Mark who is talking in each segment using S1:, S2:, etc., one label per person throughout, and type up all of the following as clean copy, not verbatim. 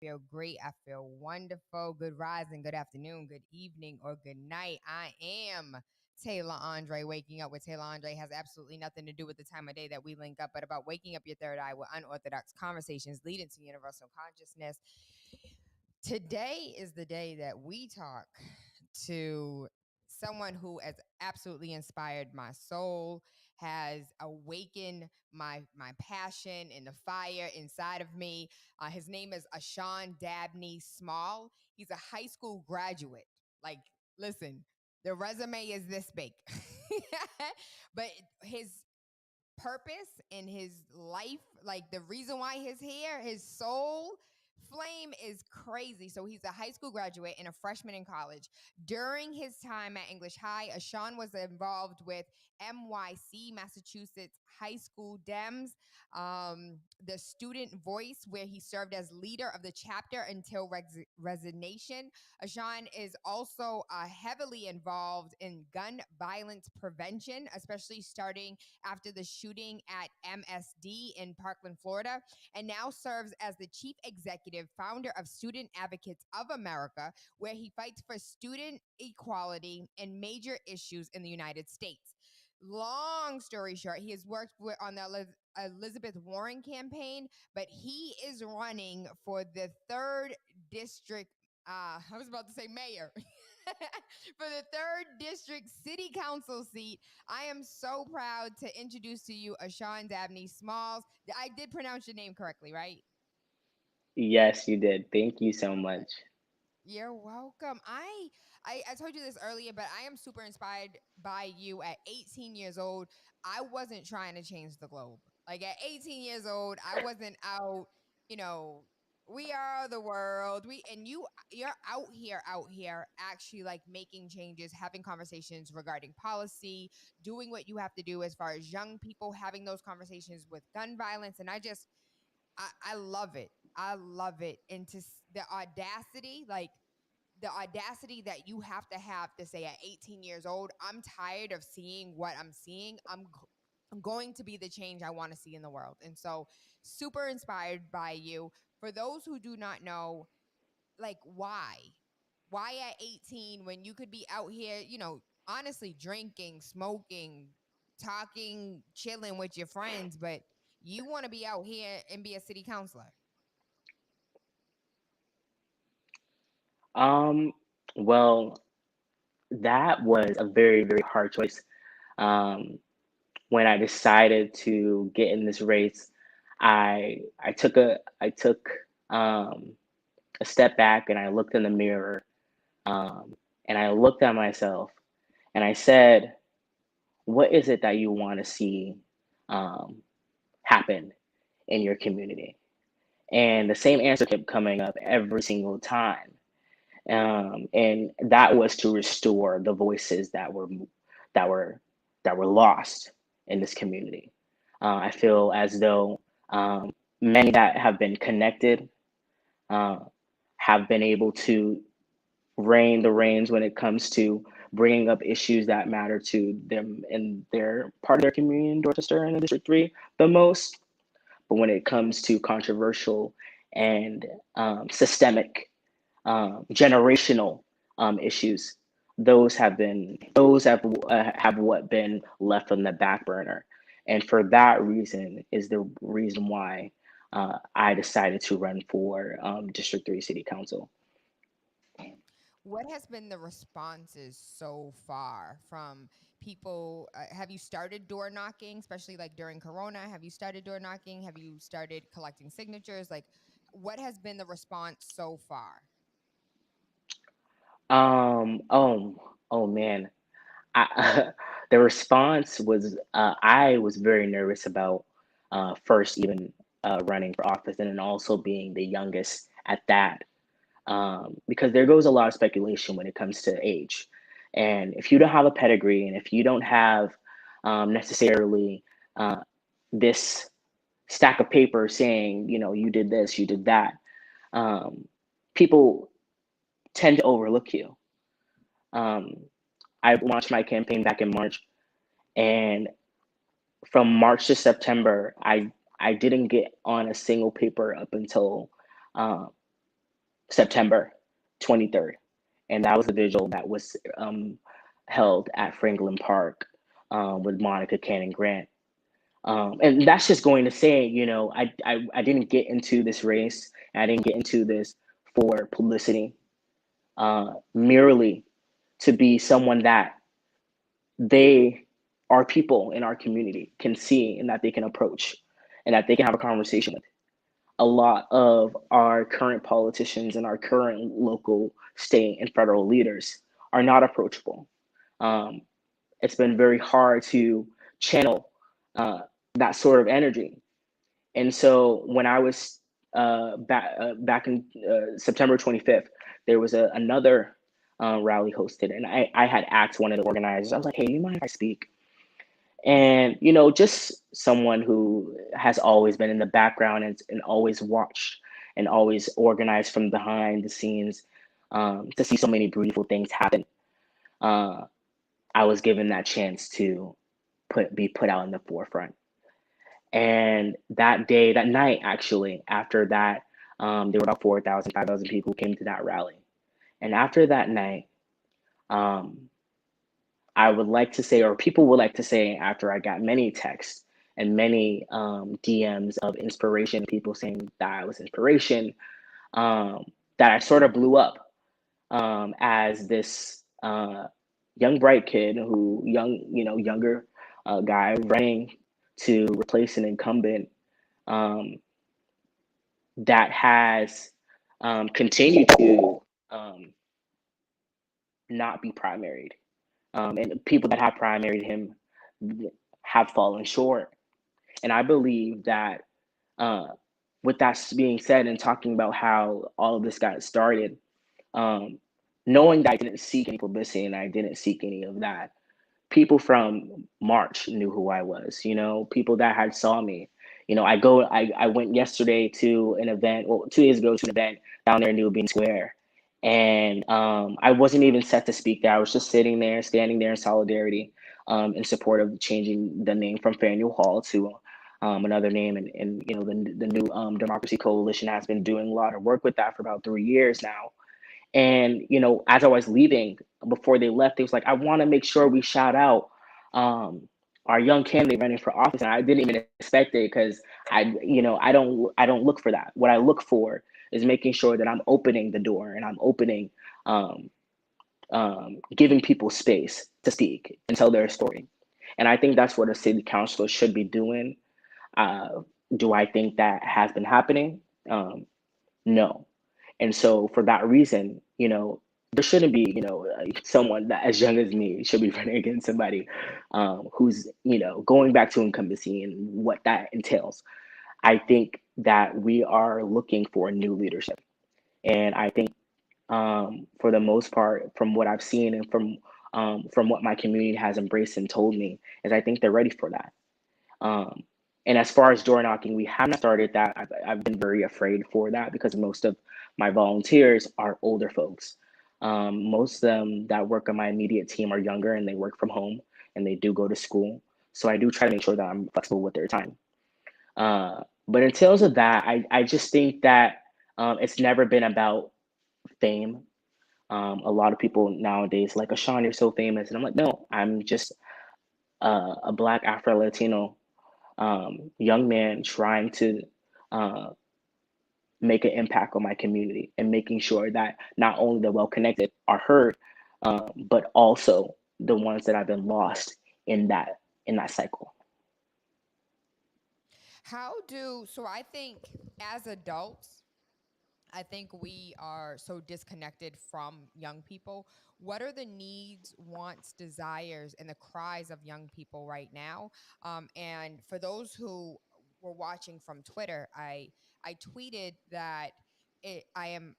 S1: feel great. I feel wonderful. Good rising, good afternoon, good evening, or good night. I am Taylor Andre. Waking up with Taylor Andre has absolutely nothing to do with the time of day that we link up, but about waking up your third eye with unorthodox conversations leading to universal consciousness. Today is the day that we talk to someone who has absolutely inspired my soul, has awakened my passion and the fire inside of me. His name is Ashawn Dabney-Small. He's a high school graduate. Like, listen, the resume is this big. But his purpose in his life, like the reason why he's here, his soul flame is crazy. So he's a high school graduate and a freshman in college. During his time at English High, Ashawn was involved with MYC, Massachusetts High School DEMS, the Student Voice, where he served as leader of the chapter until resignation. Ashawn is also heavily involved in gun violence prevention, especially starting after the shooting at MSD in Parkland, Florida, and now serves as the chief executive founder of Student Advocates of America, where he fights for student equality and major issues in the United States. Long story short, he has worked on the Elizabeth Warren campaign, but he is running for the 3rd district. I was about to say mayor. For the 3rd district city council seat. I am so proud to introduce to you Ashawn Dabney-Smalls. I did pronounce your name correctly, right?
S2: Yes, you did. Thank you so much.
S1: You're welcome. I told you this earlier, but I am super inspired by you. At 18 years old, I wasn't trying to change the globe. Like at 18 years old, I wasn't out, you know, we are the world. You're out here actually like making changes, having conversations regarding policy, doing what you have to do as far as young people having those conversations with gun violence. And I love it. I love it. And the audacity, like the audacity that you have to say at 18 years old, I'm tired of seeing what I'm seeing. I'm going to be the change I want to see in the world. And so, super inspired by you. For those who do not know, like, why? Why at 18 when you could be out here, honestly drinking, smoking, talking, chilling with your friends, but you want to be out here and be a city councilor?
S2: Um, well, that was a very, very hard choice. Um, when I decided to get in this race, I took um, a step back and I looked in the mirror, um, and I looked at myself and I said, "What is it that you want to see um, happen in your community?" And the same answer kept coming up every single time. And that was to restore the voices that were that were lost in this community. I feel as though many that have been connected uh, have been able to rein the reins when it comes to bringing up issues that matter to them in their part of their community in Dorchester and in District 3 the most. But when it comes to controversial and systemic generational issues, those have what been left on the back burner, and for that reason is the reason why I decided to run for District 3 City Council.
S1: What has been the responses so far from people? Have you started door knocking, especially like during Corona? Have you started door knocking? Have you started collecting signatures? Like, what has been the response so far?
S2: Oh man, the response was I was very nervous about first even running for office and then also being the youngest at that, because there goes a lot of speculation when it comes to age. And if you don't have a pedigree and if you don't have necessarily this stack of paper saying, you did this, you did that, um, people tend to overlook you. Um, I launched my campaign back in March, and from March to September, I didn't get on a single paper up until uh, September 23rd. And that was the vigil that was held at Franklin Park with Monica Cannon Grant. And that's just going to say, I didn't get into this race, and I didn't get into this for publicity, merely to be someone that they, our people in our community, can see and that they can approach and that they can have a conversation with. A lot of our current politicians and our current local, state, and federal leaders are not approachable. Um, it's been very hard to channel uh, that sort of energy. And so when I was back in September 25th, there was another rally hosted, and I had asked one of the organizers. I was like, "Hey, you mind if I speak?" And just someone who has always been in the background and always watched and always organized from behind the scenes, to see so many beautiful things happen. Uh, I was given that chance to be put out in the forefront. And that day, that night, actually, after that, there were about 4,000, 5,000 people who came to that rally. And after that night, um, I would like to say, or people would like to say, after I got many texts and many DMs of inspiration, people saying that I was inspiration, um, that I sort of blew up as this young, bright kid younger guy running to replace an incumbent um, that has continued to um, not be primaried. And people that have primaried him have fallen short. And I believe that uh, with that being said, and talking about how all of this got started, um, knowing that I didn't seek any publicity and I didn't seek any of that, people from March knew who I was, people that had saw me. I went yesterday to an event, well, 2 days ago to an event down there in New Bean Square. And I wasn't even set to speak there. I was just sitting there, standing there in solidarity, in support of changing the name from Faneuil Hall to another name. And the new Democracy Coalition has been doing a lot of work with that for about 3 years now. And, as I was leaving, before they left, they was like, I want to make sure we shout out um, our young candidate running for office. And I didn't even expect it because I don't look for that. What I look for is making sure that I'm opening the door and I'm opening, um, giving people space to speak and tell their story. And I think that's what a city councilor should be doing. Uh, do I think that has been happening? No. And so for that reason, there shouldn't be, someone that as young as me should be running against somebody who's, going back to incumbency and what that entails. I think that we are looking for new leadership. And I think for the most part, from what I've seen and from what my community has embraced and told me, is I think they're ready for that. Um, and as far as door knocking, we have not started that. I've been very afraid for that because most of my volunteers are older folks. Most of them that work on my immediate team are younger and they work from home and they do go to school. So I do try to make sure that I'm flexible with their time. But in terms of that, I just think that it's never been about fame. A lot of people nowadays like, Ashawn, you're so famous. And I'm like, no, I'm just a Black Afro Latino young man trying to uh, make an impact on my community and making sure that not only the well connected are heard, but also the ones that have been lost in that cycle.
S1: So I think as adults, I think we are so disconnected from young people. What are the needs, wants, desires, and the cries of young people right now? And for those who were watching from Twitter, I tweeted that I am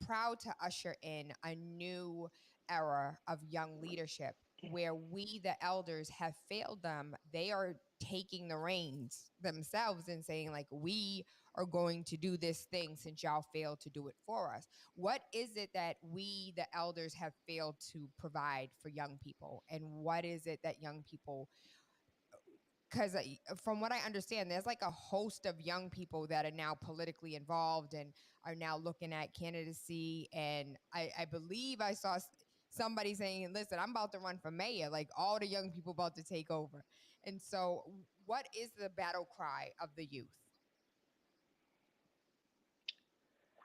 S1: proud to usher in a new era of young leadership where we, the elders, have failed them. They are taking the reins themselves and saying, like, we are going to do this thing since y'all failed to do it for us. What is it that we, the elders, have failed to provide for young people? And what is it that young people because from what I understand, there's like a host of young people that are now politically involved and are now looking at candidacy. And I believe I saw somebody saying, listen, I'm about to run for mayor, like all the young people about to take over. And so, what is the battle cry of the youth?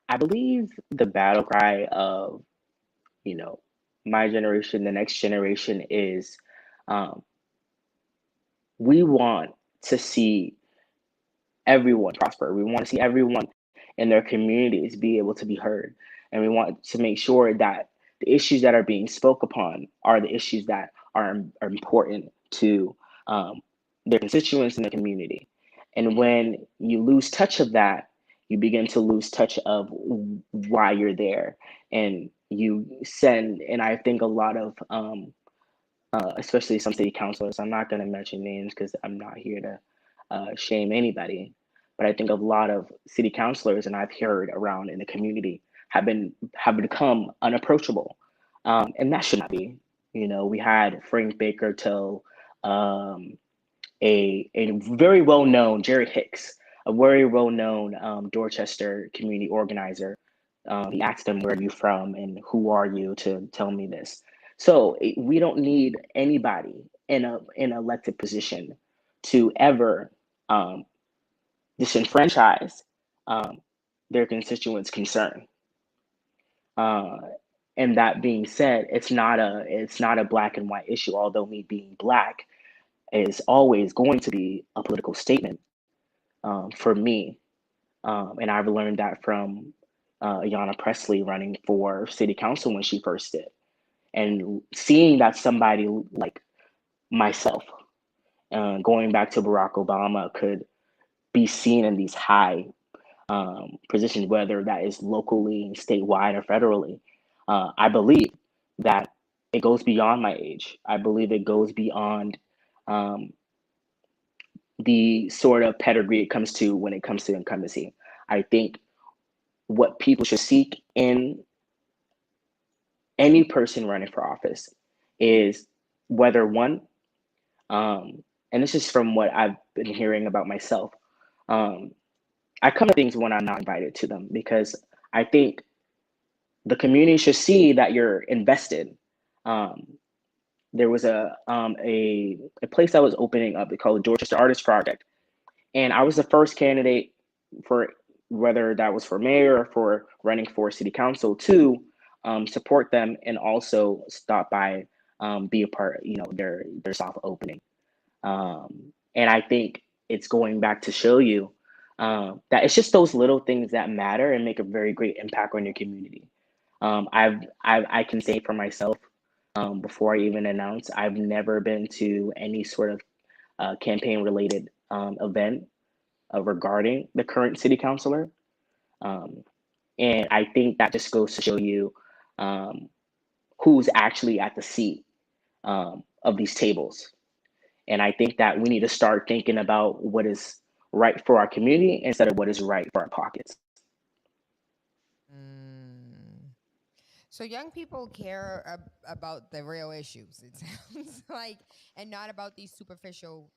S2: I believe the battle cry of, you know, my generation, the next generation is, um, we want to see everyone prosper. We want to see everyone in their communities be able to be heard. And we want to make sure that the issues that are being spoke upon are the issues that are important to, um, their constituents in the community. And when you lose touch of that, you begin to lose touch of why you're there. And you send, and I think a lot of, especially some city councilors. I'm not going to mention names because I'm not here to shame anybody, but I think a lot of city councilors, and I've heard around in the community, have become unapproachable, and that should not be. We had Frank Baker tell, um, a very well known Jerry Hicks, a very well known Dorchester community organizer. He asked him, "Where are you from and who are you to tell me this?" So we don't need anybody in an elected position to ever um, disenfranchise um, their constituents' concern. Uh, and that being said, it's not a black and white issue. Although me being black is always going to be a political statement for me. And I've learned that from Ayanna Presley running for city council when she first did. And seeing that somebody like myself, going back to Barack Obama, could be seen in these high positions, whether that is locally, statewide, or federally, I believe that it goes beyond my age. I believe it goes beyond um, the sort of pedigree it comes to when it comes to incumbency. I think what people should seek in any person running for office is whether one, and this is from what I've been hearing about myself. Um, I come to things when I'm not invited to them because I think the community should see that you're invested. Um, there was a place that was opening up called the Dorchester Artist Project, and I was the first candidate for, whether that was for mayor or for running for city council, to support them and also stop by, be a part, their soft opening. And I think it's going back to show you that it's just those little things that matter and make a very great impact on your community. I can say for myself, before I even announce, I've never been to any sort of campaign related event regarding the current city councilor. Um, and I think that just goes to show you um, who's actually at the seat of these tables. And I think that we need to start thinking about what is right for our community instead of what is right for our pockets.
S1: Mm. So young people care about the real issues, it sounds like, and not about these superficial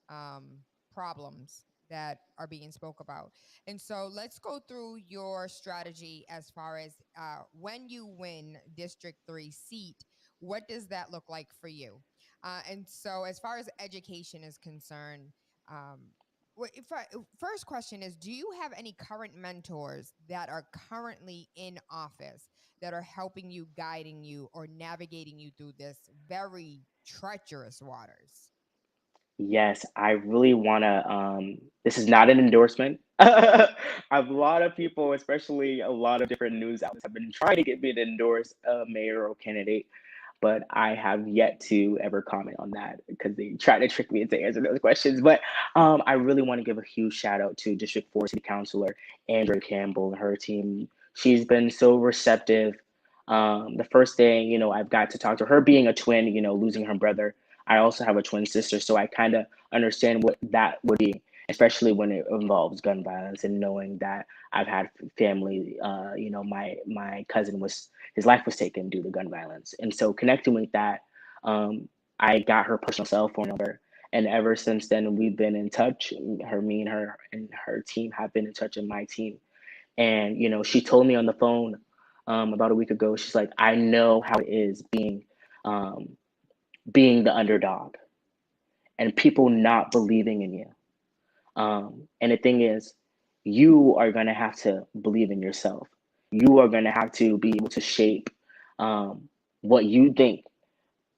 S1: um, problems that are being spoke about. And so let's go through your strategy as far as when you win District 3 seat, what does that look like for you? And so as far as education is concerned, um, first question is, do you have any current mentors that are currently in office that are helping you, guiding you, or navigating you through this very treacherous waters?
S2: Yes, I really want to. This is not an endorsement. A lot of people, especially a lot of different news outlets, have been trying to get me to endorse a mayoral candidate, but I have yet to ever comment on that because they try to trick me into answering those questions. But I really want to give a huge shout out to District 4 City Councilor Andrea Campbell and her team. She's been so receptive. The first day, I've got to talk to her, being a twin, losing her brother. I also have a twin sister, so I kind of understand what that would be, especially when it involves gun violence and knowing that I've had family. My cousin was his life was taken due to gun violence, and so connecting with that, I got her personal cell phone number, And ever since then, we've been in touch. Me and her team have been in touch, and my team. And she told me on the phone about a week ago. She's like, I know how it is um, being the underdog and people not believing in you. And the thing is, you are going to have to believe in yourself. You are going to have to be able to shape um, what you think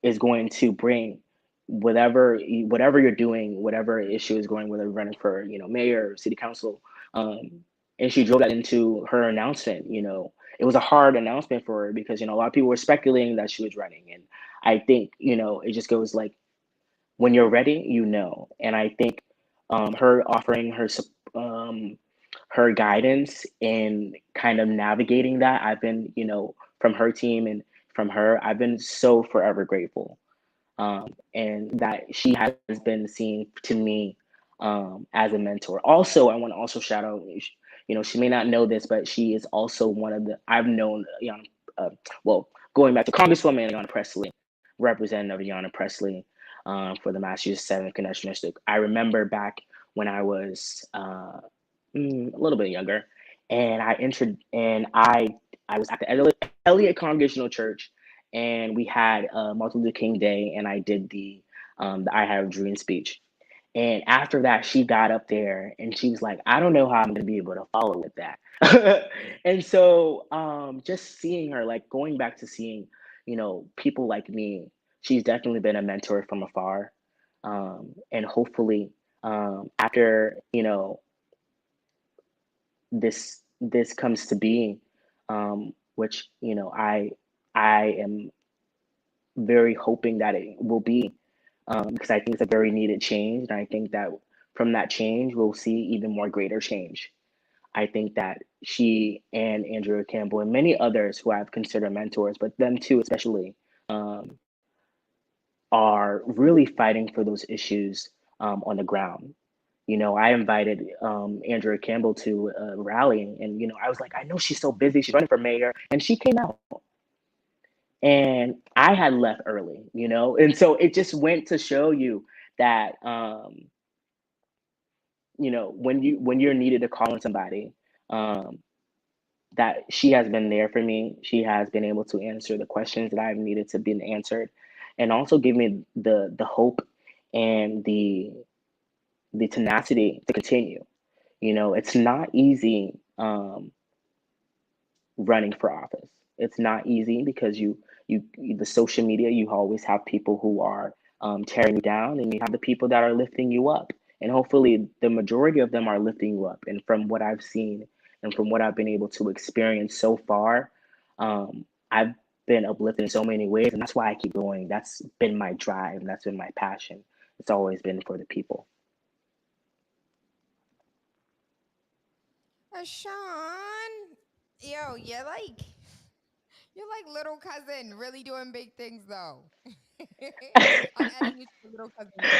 S2: is going to bring whatever you're doing, whatever issue is going, whether you're running for mayor, city council. And she drove that into her announcement. It was a hard announcement for her because a lot of people were speculating that she was running, and I think it just goes like, when you're ready, and I think her offering her guidance in kind of navigating that, I've been from her team and from her, I've been so forever grateful. And that she has been seen to me as a mentor. Also, I want to also shout out, she may not know this, but she is also one of the, I've known well, going back to Congresswoman Ayanna Pressley, Representative Ayanna Pressley, for the Massachusetts 7th Congressional District. I remember back when I was a little bit younger, and I was at the Elliott Congregational Church, and we had Martin Luther King Day, and I did the I Have a Dream speech. And after that, she got up there and she was like, I don't know how I'm going to be able to follow with that. And so just seeing her, like going back to seeing, people like me, she's definitely been a mentor from afar. And hopefully, after, this comes to being, which, I am very hoping that it will be, because I think it's a very needed change. And I think that from that change, we'll see even more greater change. I think that she and Andrea Campbell and many others who I've considered mentors, but them too, especially, um, are really fighting for those issues on the ground. I invited Andrea Campbell to a rally, and I was like, I know she's so busy. She's running for mayor, and she came out, and I had left early, and so it just went to show you that when you're needed to call on somebody, um, that she has been there for me. She has been able to answer the questions that I've needed to be answered, and also give me the hope and the tenacity to continue. It's not easy running for office. It's not easy because the social media, you always have people who are tearing you down, and you have the people that are lifting you up. And hopefully, the majority of them are lifting you up. And from what I've seen, and from what I've been able to experience so far, I've been uplifted in so many ways, and that's why I keep going. That's been my drive, and that's been my passion. It's always been for the people.
S1: Ashawn, yo, you're like little cousin, really doing big things though. I'm adding you to the little cousin list.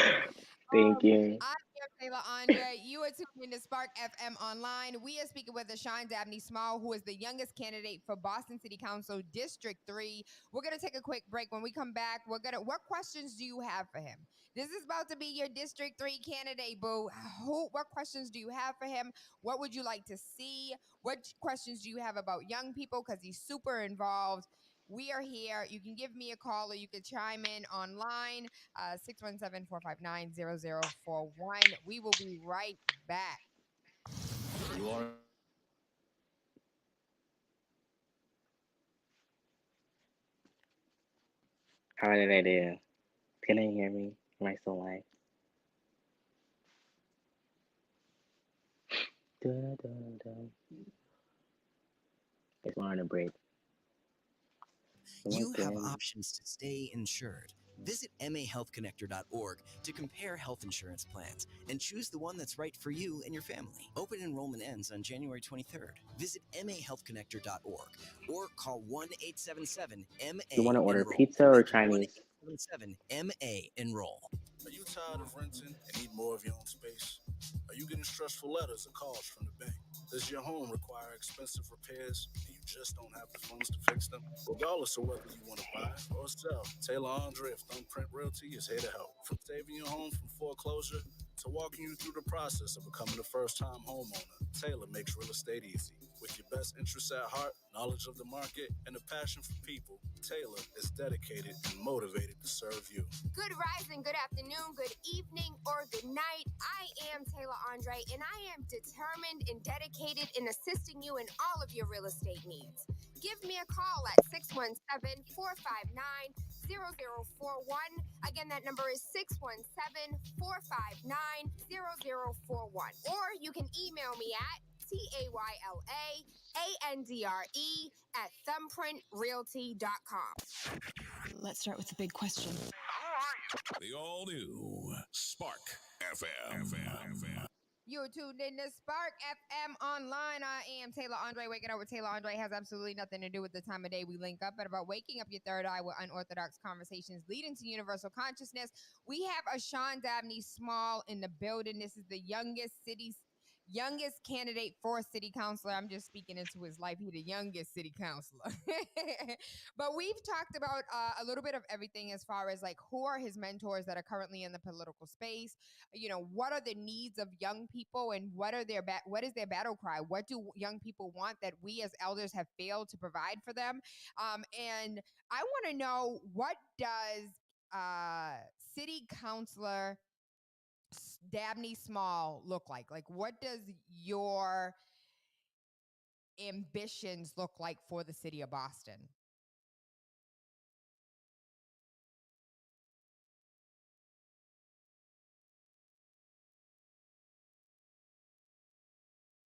S2: Thank you.
S1: I'm your Taylor Andre. You are tuned into Spark FM Online. We are speaking with Ashawn Dabney-Small, who is the youngest candidate for Boston City Council District 3. We're gonna take a quick break. When we come back, what questions do you have for him? This is about to be your District 3 candidate, boo. What questions do you have for him? What would you like to see? What questions do you have about young people? Because he's super involved. We are here. You can give me a call or you can chime in online, 617-459-0041. We will be right back.
S3: You are
S2: How did I do? Can I hear me? Am I still live? Dun, dun, dun. It's on a break.
S3: You
S2: Once
S3: have
S2: again,
S3: options to stay insured. Visit mahealthconnector.org to compare health insurance plans and choose the one that's right for you and your family. Open enrollment ends on January 23rd. Visit mahealthconnector.org or call 1-877-MA
S2: you want to order
S3: enroll.
S2: pizza or
S3: That's
S2: Chinese?
S3: 1-877-MA enroll.
S4: Are you tired of renting and need more of your own space? Are you getting stressful letters or calls from the bank? Does your home require expensive repairs and you just don't have the funds to fix them? Regardless of whether you want to buy or sell, Taylor Andre of Thumbprint Realty is here to help. From saving your home from foreclosure to walking you through the process of becoming a first-time homeowner, Taylor makes real estate easy. With your best interests at heart, knowledge of the market, and a passion for people, Taylor is dedicated and motivated to serve you.
S1: Good rising, good afternoon, good evening, or good night. I am Taylor Andre, and I am determined and dedicated in assisting you in all of your real estate needs. Give me a call at 617-459-0041. Again, that number is 617-459-0041. Or you can email me at TAYLAANDRE@thumbprintrealty.com.
S5: Let's start with the big question.
S6: The all-new Spark FM.
S1: You're tuned in to Spark FM Online. I am Taylor Andre. Waking up with Taylor Andre has absolutely nothing to do with the time of day we link up, but about waking up your third eye with unorthodox conversations leading to universal consciousness. We have Ashawn Dabney-Small in the building. This is the youngest candidate for city councilor. I'm just speaking into his life. He's the youngest city councilor. But we've talked about a little bit of everything as far as like who are his mentors that are currently in the political space. You know, what are the needs of young people and what is their battle cry? What do young people want that we as elders have failed to provide for them? And I want to know, what does city councilor Dabney-Small look like? Like, what does your ambitions look like for the city of Boston?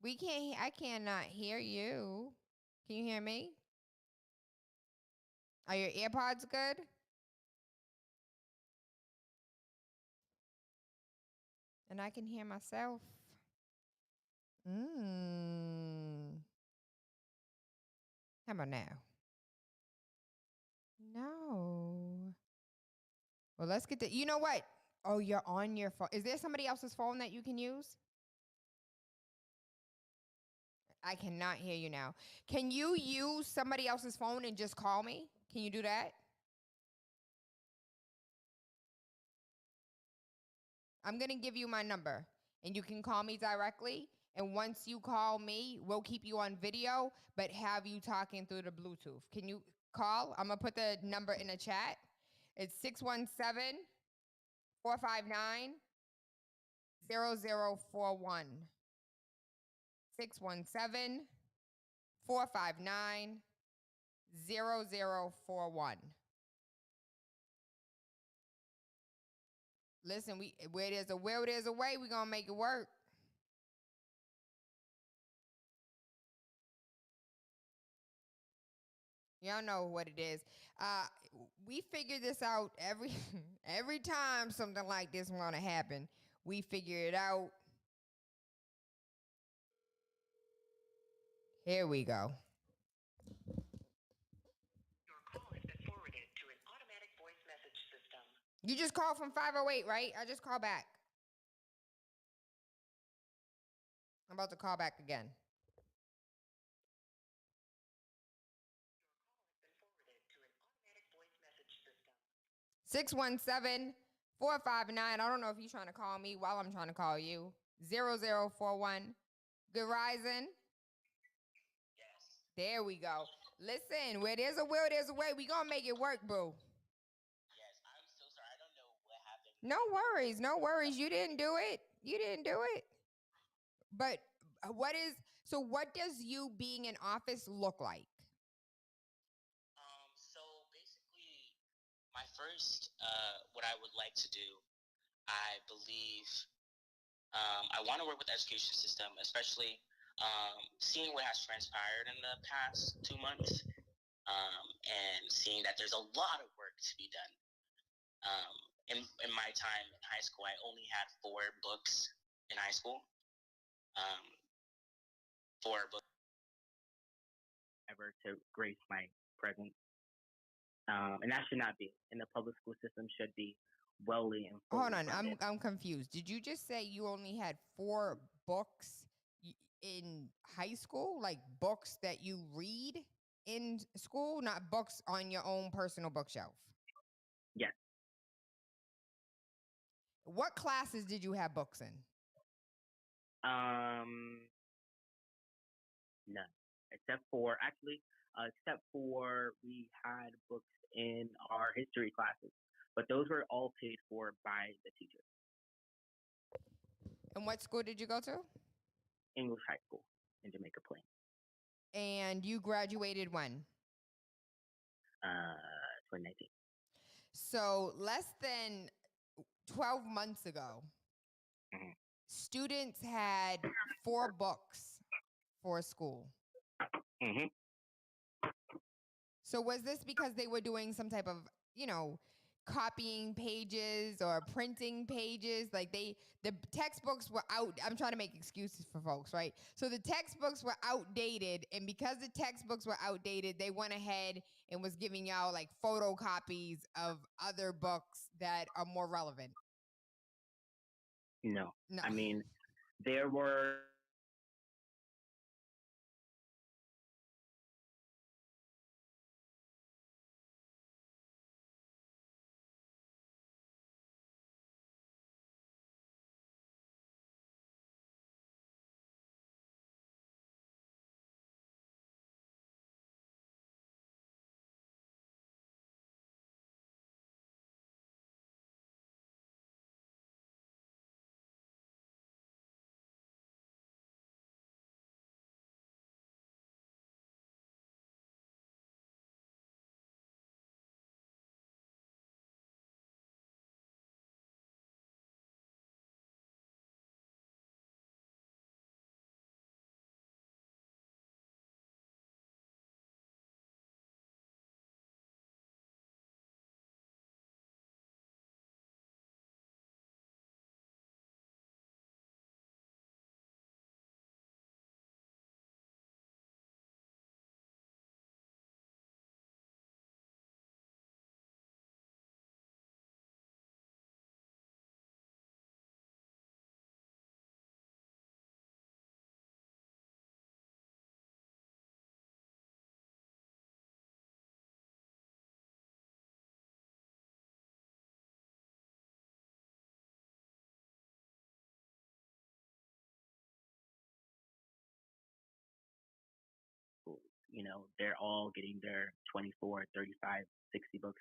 S1: I cannot hear you. Can you hear me? Are your AirPods good? And I can hear myself. How about now? No. Well, let's get you know what? Oh, you're on your phone. Is there somebody else's phone that you can use? I cannot hear you now. Can you use somebody else's phone and just call me? Can you do that? I'm going to give you my number, and you can call me directly. And once you call me, we'll keep you on video, but have you talking through the Bluetooth. Can you call? I'm going to put the number in the chat. It's 617-459-0041. 617-459-0041. Listen, where there's a will, there's a way. We're going to make it work. Y'all know what it is. We figure this out every time something like this want to happen. We figure it out. Here we go.
S7: Your call has been forwarded to an automatic voice message system.
S1: You just called from 508, right? I just called back. I'm about to call back again. Your call has been forwarded to an automatic voice message system. 617-459. I don't know if you're trying to call me while I'm trying to call you. 0041. Good rising.
S7: Yes.
S1: There we go. Listen, where there's a will, there's a way. We gonna make it work, boo.
S7: Yes, I'm so sorry. I don't know what happened.
S1: No worries, no worries. You didn't do it. You didn't do it. But what does you being in office look like?
S7: So basically, my first, what I would like to do, I believe, I want to work with the education system, especially seeing what has transpired in the past 2 months, and seeing that there's a lot of work to be done. In my time in high school, I only had 4 books in high school. 4 books.
S2: Ever to grace my presence. And that should not be. And the public school system should be fully
S1: Hold on, I'm confused. Did you just say you only had 4 books in high school, like books that you read in school, not books on your own personal bookshelf?
S2: Yes.
S1: What classes did you have books in?
S2: None, except for we had books in our history classes, but those were all paid for by the teacher.
S1: And what school did you go to?
S2: English high school in Jamaica Plain.
S1: And you graduated when?
S2: 2019.
S1: So less than 12 months ago,
S2: Mhm.
S1: students had 4 books for school.
S2: Mhm.
S1: So was this because they were doing some type of, copying pages or printing pages? Like the textbooks were out. I'm trying to make excuses for folks, right? So the textbooks were outdated, and because the textbooks were outdated, they went ahead and was giving y'all like photocopies of other books that are more relevant.
S2: No.
S1: No.
S2: I mean, there were they're all getting their 24, 35, 60 books.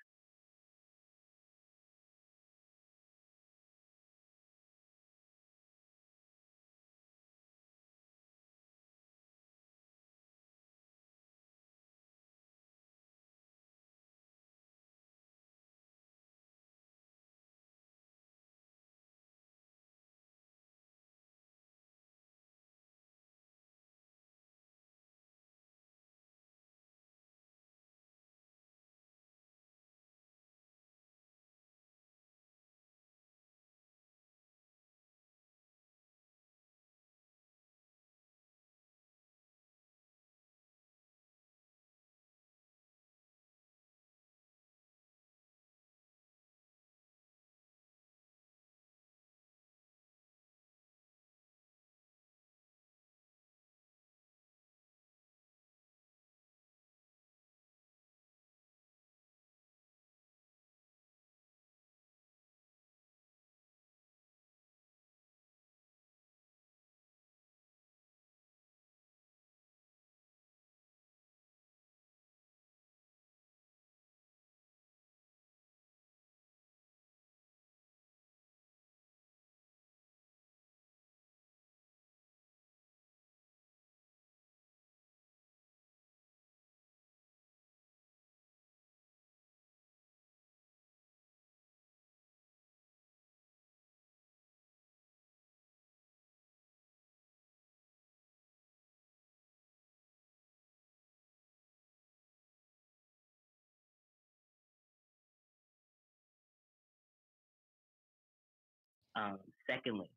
S2: Secondly,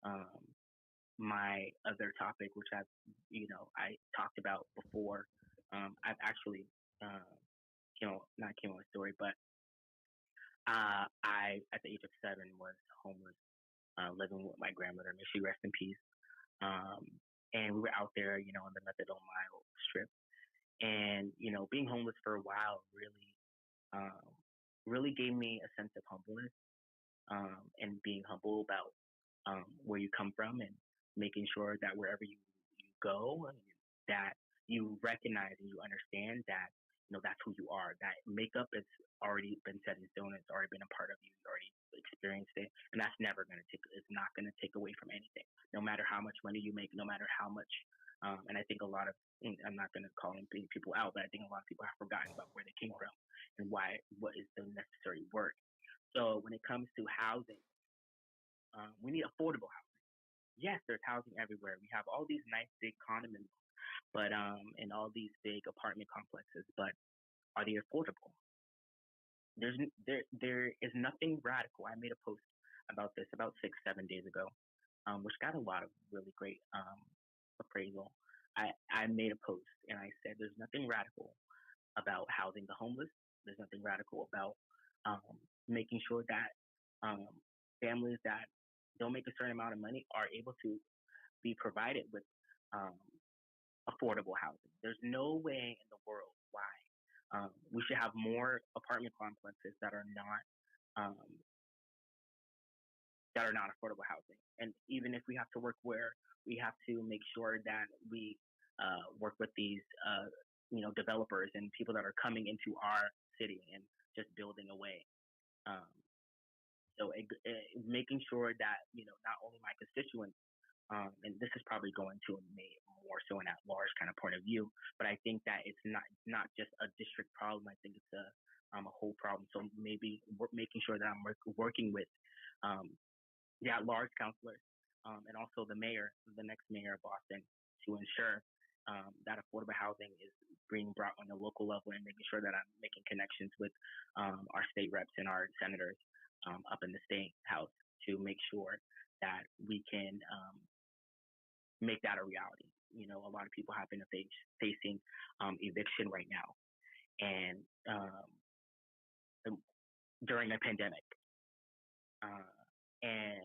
S2: um, my other topic, which I talked about before, I've actually, not came on a story, but I, at the age of 7, was homeless, living with my grandmother. May she rest in peace. Um, and we were out there, on the Methadone Mile strip, and being homeless for a while um, really gave me a sense of humbleness, and being humble about where you come from, and making sure that wherever you go, that you recognize and you understand that that's who you are. That makeup has already been set in stone. It's already been a part of you. You already experienced it, and that's never going to take. It's not going to take away from anything. No matter how much money you make, no matter how much. And I think a lot of, I'm not going to call people out, but I think a lot of people have forgotten about where they came from and what is the necessary work. So when it comes to housing, we need affordable housing. Yes, there's housing everywhere. We have all these nice big condominiums, but and all these big apartment complexes, but are they affordable? There is nothing radical. I made a post about this about 6 7 days ago, which got a lot of really great appraisal. I made a post and I said there's nothing radical about housing the homeless. There's nothing radical about making sure that um, families that don't make a certain amount of money are able to be provided with um, affordable housing. There's no way in the world why we should have more apartment complexes um, that are not affordable housing. And even if we have to work where we have to make sure that we work with these developers and people that are coming into our city and just building away. Um, making sure that not only my constituents, and this is probably going to more so in that large kind of point of view, but I think that it's not just a district problem. I think it's a whole problem. So maybe making sure that I'm working with um, large councilors, and also the mayor, the next mayor of Boston, to ensure that affordable housing is being brought on the local level, and making sure that I'm making connections with our state reps and our senators up in the state house to make sure that we can make that a reality. A lot of people have been facing eviction right now, and during a pandemic, and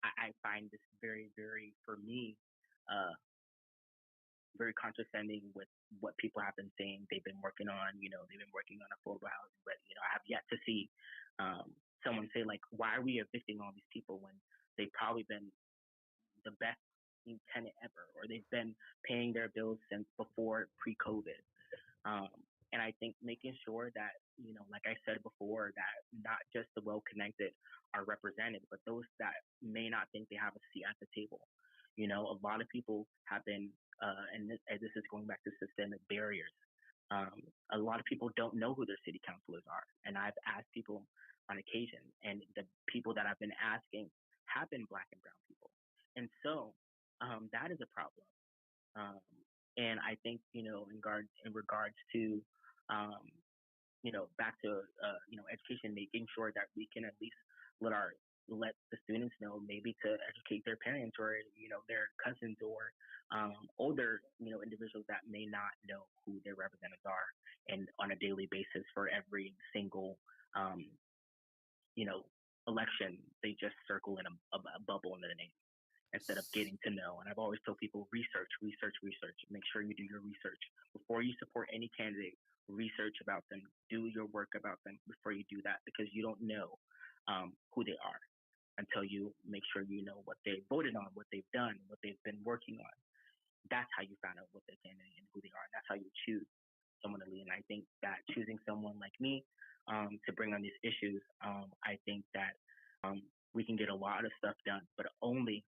S2: I find this very, very, for me, very condescending with what people have been saying they've been working on. They've been working on affordable housing, but I have yet to see someone say, like, why are we evicting all these people when they've probably been the best tenant ever, or they've been paying their bills since before pre-COVID. And I think making sure that, like I said before, that not just the well-connected are represented, but those that may not think they have a seat at the table. A lot of people have been, and this is going back to systemic barriers. A lot of people don't know who their city councilors are. And I've asked people on occasion, and the people that I've been asking have been Black and brown people. And so that is a problem. And I think, in regards to, back to, education, making sure that we can at least let the students know, maybe to educate their parents or, their cousins or older, individuals that may not know who their representatives are, and on a daily basis for every single, election, they just circle in a bubble under the name instead of getting to know. And I've always told people, research. Make sure you do your research before you support any candidate. Research about them, do your work about them before you do that, because you don't know who they are until you make sure you know what they voted on, what they've done, what they've been working on. That's how you find out what they're candidate and who they are. And that's how you choose someone to lead. And I think that choosing someone like me to bring on these issues, I think that we can get a lot of stuff done, but only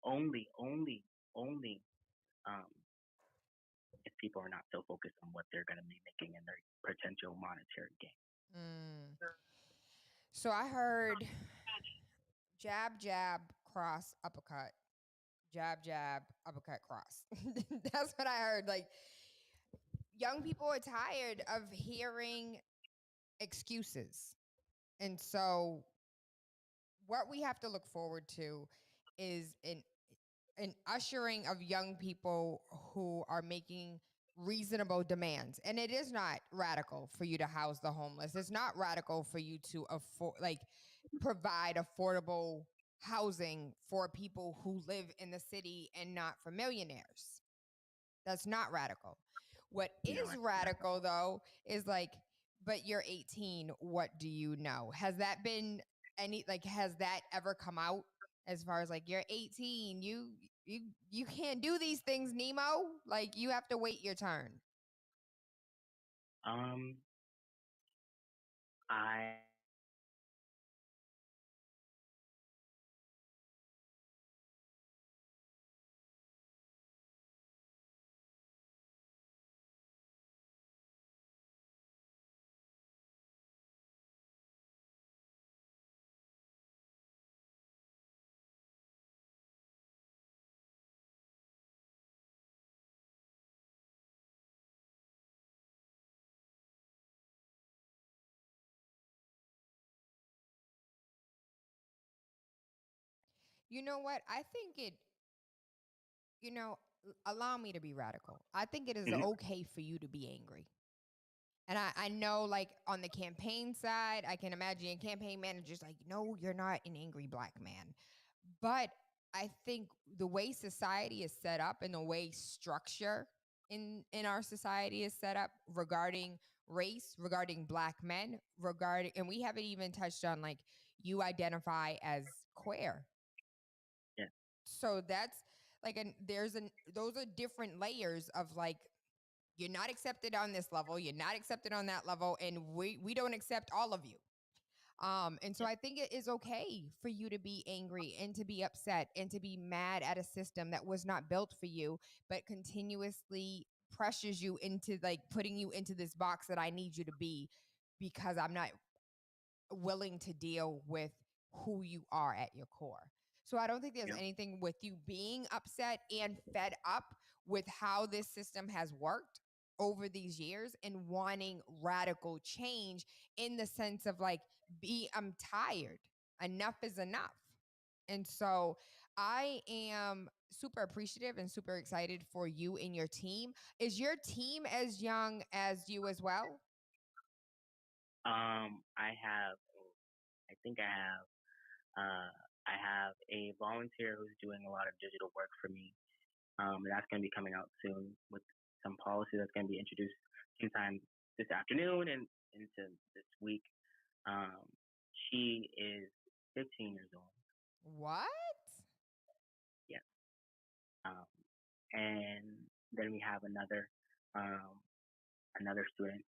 S2: if people are not so focused on what they're going to be making in their potential monetary gain.
S1: Mm. So I heard jab, jab, cross, uppercut. Jab, jab, uppercut, cross. That's what I heard. Like, young people are tired of hearing excuses. And so what we have to look forward to is an ushering of young people who are making reasonable demands. And it is not radical for you to house the homeless. It's not radical for you to provide affordable housing for people who live in the city and not for millionaires. That's not radical. What
S2: No,
S1: is
S2: it's not.
S1: radical though is like, but you're 18, what do you know? Has that been has that ever come out as far as like you're 18, you can't do these things, Nemo? Like you have to wait your turn.
S2: Um, I
S1: You know what? I think allow me to be radical. I think it is
S2: Mhm.
S1: okay for you to be angry. And I know, like, on the campaign side, I can imagine campaign managers like, no, you're not an angry black man. But I think the way society is set up and the way structure in our society is set up regarding race, regarding black men, and we haven't even touched on like you identify as queer.
S2: Yeah.
S1: So that's like those are different layers of like you're not accepted on this level, you're not accepted on that level, and we don't accept all of you. And so
S2: Yeah.
S1: I think it is okay for you to be angry and to be upset and to be mad at a system that was not built for you, but continuously pressures you into like putting you into this box that I need you to be because I'm not willing to deal with who you are at your core. So I don't think there's
S2: Yeah.
S1: anything with you being upset and fed up with how this system has worked over these years and wanting radical change in the sense of like I'm tired. Enough is enough. And so I am super appreciative and super excited for you and your team. Is your team as young as you as well?
S2: I think I have a volunteer who's doing a lot of digital work for me. And that's going to be coming out soon with some policy that's going to be introduced sometime this afternoon and into this week. Um, she is 15 years old.
S1: What?
S2: Yeah. Um, and then we have um, another student.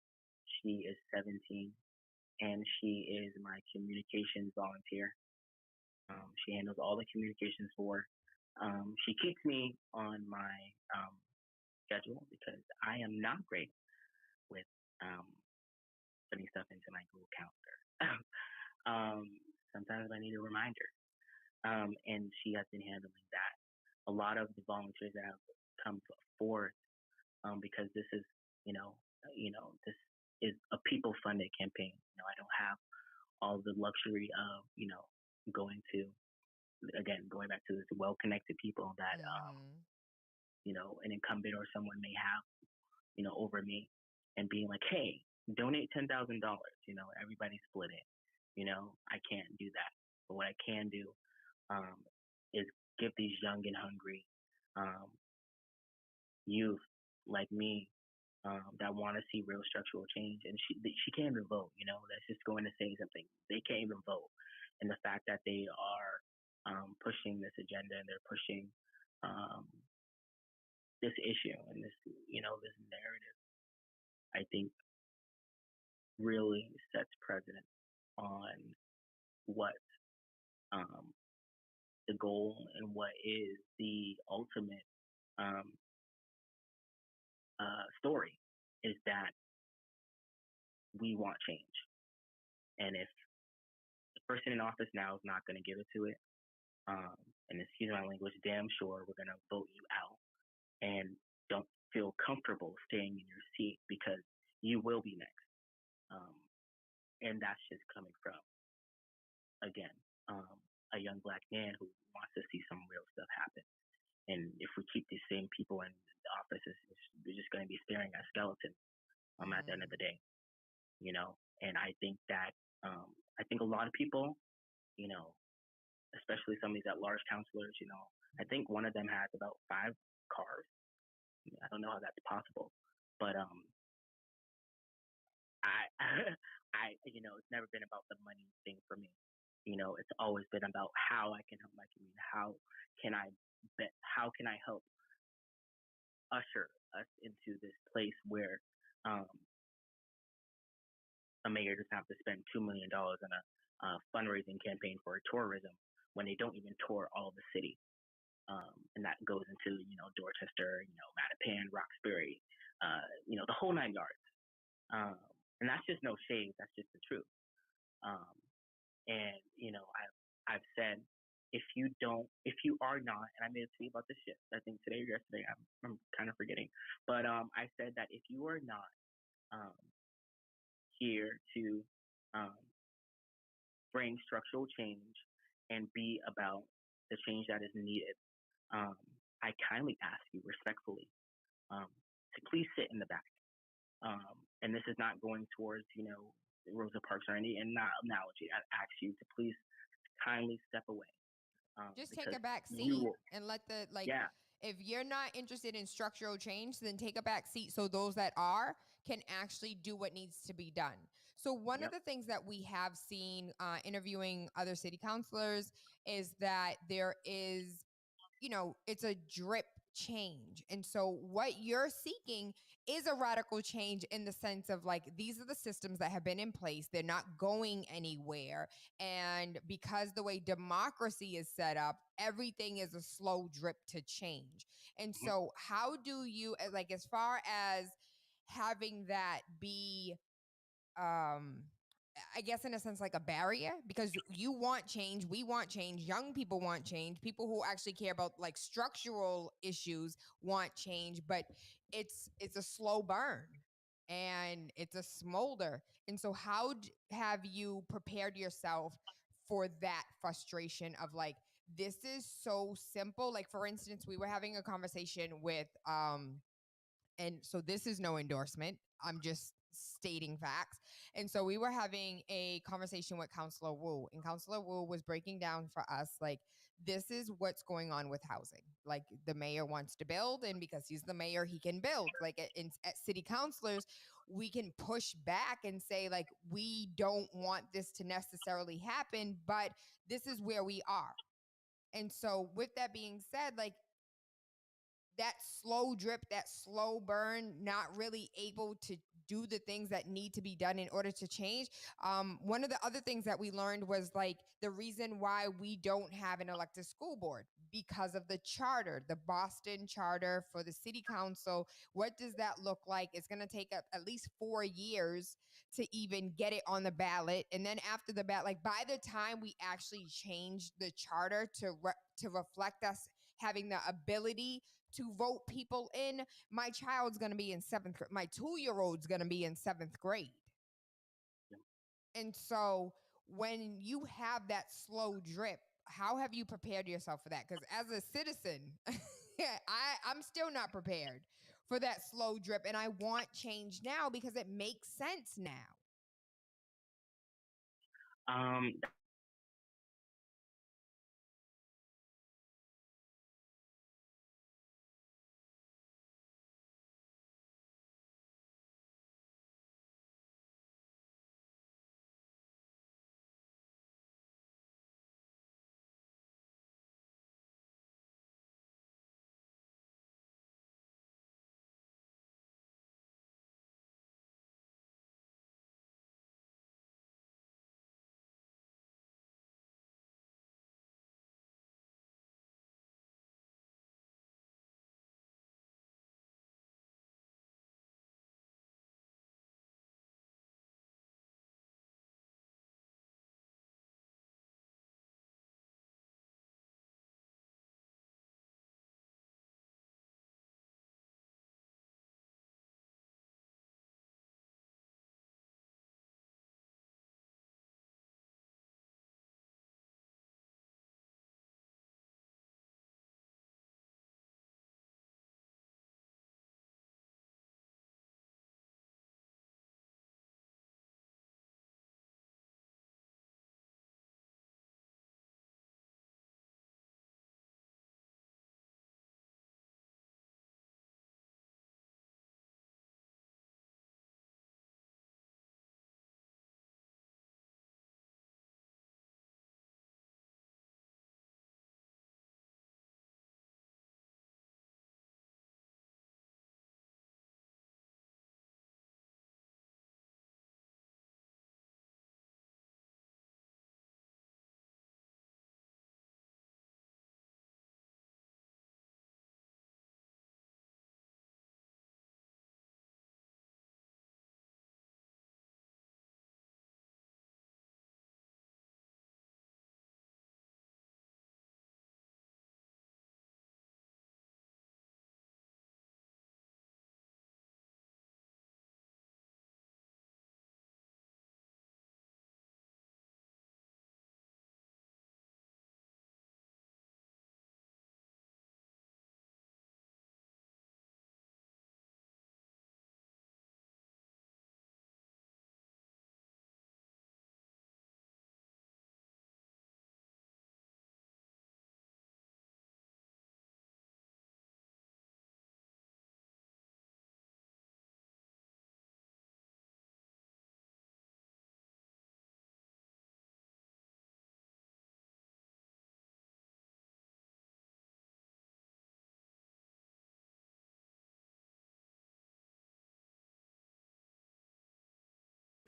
S2: She is 17, and she is my communications volunteer. She handles all the communications for. She keeps me on my um, schedule because I am not great with um, putting stuff into my Google Calendar. um, Sometimes I need a reminder, and she has been handling that. A lot of the volunteers that have come forth, because this is, this is a people-funded campaign. I don't have all the luxury of, going back to this well-connected people that,
S1: Mm-hmm.
S2: an incumbent or someone may have, over me, and being like, hey, donate $10,000. Everybody split it. I can't do that. But what I can do um, is give these young and hungry um, youth like me that want to see real structural change. And she can't even vote. That's just going to say something. They can't even vote. And the fact that they are pushing this agenda and they're pushing um, this issue and this narrative, I think really sets precedent on what um, the goal and what is the ultimate um, story is that we want change. And if the person in office now is not going to give it to it, and excuse my language, damn sure we're going to vote you out and don't feel comfortable staying in your seat because you will be next. Um, and that's just coming from, again, a young black man who wants to see some real stuff happen. And if we keep these same people in the office, we're just going to be staring at skeletons at the end of the day, you know. And I think that I think a lot of people, you know, especially some of these at large counselors, I think one of them has about 5 cars. I don't know how that's possible, but I it's never been about the money thing for me. It's always been about how I can help my community. Can I how can I help usher us into this place where um, a mayor doesn't have to spend $2 million on a fundraising campaign for tourism when they don't even tour all of the city. And that goes into Dorchester, Mattapan, Roxbury, the whole 9 yards. And that's just no shade. That's just the truth. And I've said, if you are not, and I made a tweet about this shit, I think today or yesterday, I'm kind of forgetting, but I said that if you are not here to bring structural change and be about the change that is needed, I kindly ask you respectfully to please sit in the back. And this is not going towards Rosa Parks or any analogy. I ask you to please kindly step away.
S1: Just take a back seat and let
S2: yeah.
S1: If you're not interested in structural change, then take a back seat so those that are can actually do what needs to be done. So one of the things that we have seen interviewing other city councilors is that there is, it's a drip change. And so what you're seeking is a radical change in the sense of these are the systems that have been in place. They're not going anywhere. And because the way democracy is set up, everything is a slow drip to change. And so how do you, as far as having that be, I guess in a sense like a barrier, because you want change, we want change, young people want change, people who actually care about structural issues want change, but it's a slow burn and it's a smolder. And so how have you prepared yourself for that frustration of this is so simple? For instance, we were having a conversation with and so this is no endorsement, I'm just stating facts. And so we were having a conversation with Councilor Wu, and Councilor Wu was breaking down for us this is what's going on with housing. The mayor wants to build, and because he's the mayor, he can build. At city councilors, we can push back and say we don't want this to necessarily happen, but this is where we are. And so with that being said, that slow drip, that slow burn, not really able to do the things that need to be done in order to change. One of the other things that we learned was the reason why we don't have an elected school board, because of the charter, the Boston charter for the city council. What does that look like? It's going to take at least 4 years to even get it on the ballot. And then after the ballot, by the time we actually change the charter to reflect us having the ability to vote people in, my child's going to be in 7th grade. My 2-year-old's going to be in 7th grade. And so when you have that slow drip, how have you prepared yourself for that? Because as a citizen, I'm still not prepared for that slow drip. And I want change now because it makes sense now.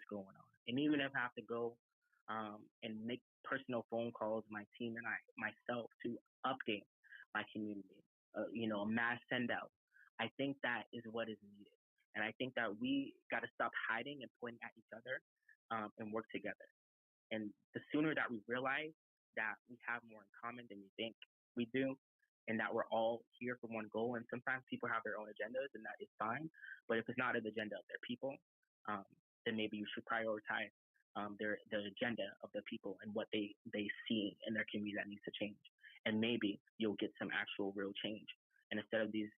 S2: going on. And even if I have to go and make personal phone calls, my team and I myself, to update my community, a mass send out. I think that is what is needed. And I think that we got to stop hiding and pointing at each other and work together. And the sooner that we realize that we have more in common than we think we do, and that we're all here for one goal. And sometimes people have their own agendas, and that is fine. But if it's not an agenda of their people, um, then maybe you should prioritize the agenda of the people and what they see in their community that needs to change. And maybe you'll get some actual real change. And instead of these,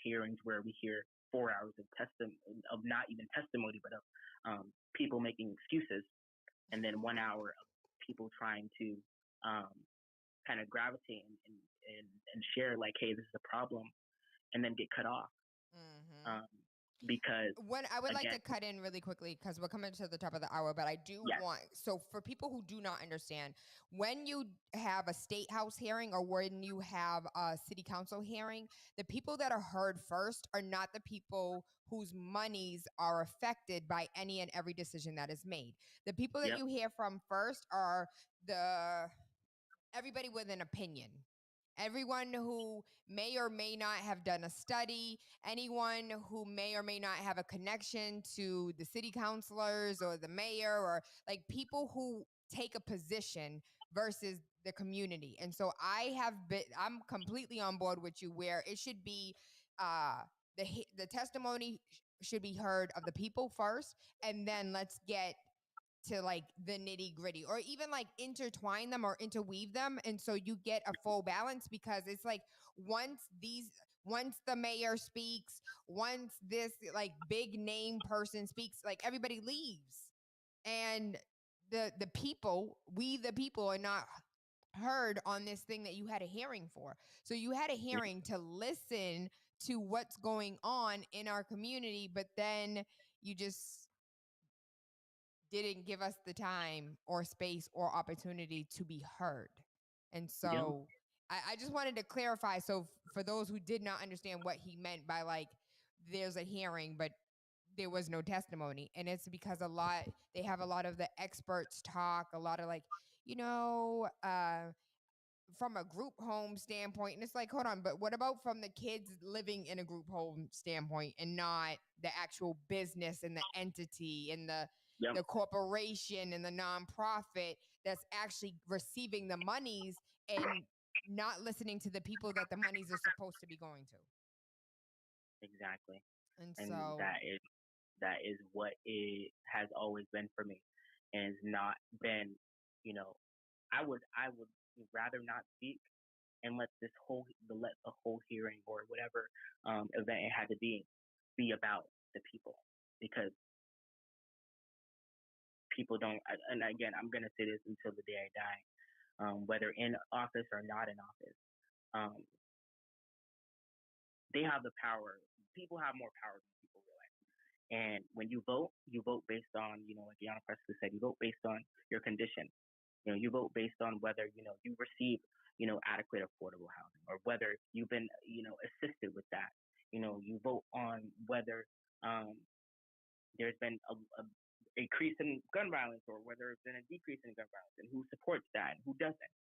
S2: hearings where we hear 4 hours of of not even testimony, but of people making excuses, and then 1 hour of people trying to um, kind of gravitate and share like, hey, this is a problem, and then get cut off.
S1: Mm-hmm.
S2: Because
S1: When I would like
S2: again,
S1: to cut in really quickly because we're coming to the top of the hour, but I do
S2: yes,
S1: want, so for people who do not understand, when you have a state house hearing or when you have a city council hearing, the people that are heard first are not the people whose monies are affected by any and every decision that is made. The people that
S2: yep,
S1: you hear from first are the everybody with an opinion. Everyone who may or may not have done a study, anyone who may or may not have a connection to the city councilors or the mayor, or like people who take a position versus the community. And so I'm completely on board with you where it should be uh the testimony should be heard of the people first, and then let's get to like the nitty gritty, or even like intertwine them or interweave them. And so you get a full balance, because it's like once the mayor speaks, once this like big name person speaks, like everybody leaves. And the people, we the people, are not heard on this thing that you had a hearing for. So you had a
S2: yep,
S1: hearing to listen to what's going on in our community, but then you just didn't give us the time or space or opportunity to be heard. And
S2: yep,
S1: so I just wanted to clarify. So for those who did not understand what he meant by like, there's a hearing, but there was no testimony. And it's because they have a lot of the experts talk, a lot of like, from a group home standpoint. And it's like, hold on, but what about from the kids living in a group home standpoint, and not the actual business and the entity and
S2: yep,
S1: the corporation and the nonprofit that's actually receiving the monies, and not listening to the people that the monies are supposed to be going to?
S2: exactly.
S1: And
S2: And
S1: so,
S2: that is what it has always been for me, and it's not been, you know, I would rather not speak and let the whole hearing or whatever event it had to be about the people, because people don't. And again, I'm gonna say this until the day I die, whether in office or not in office, um, they have the power. People have more power than people realize. And when you vote based on, like Yana Presley said, you vote based on your condition. You vote based on whether you receive adequate affordable housing, or whether you've been assisted with that. You vote on whether um, there's been a increase in gun violence, or whether there's been a decrease in gun violence, and who supports that and who doesn't.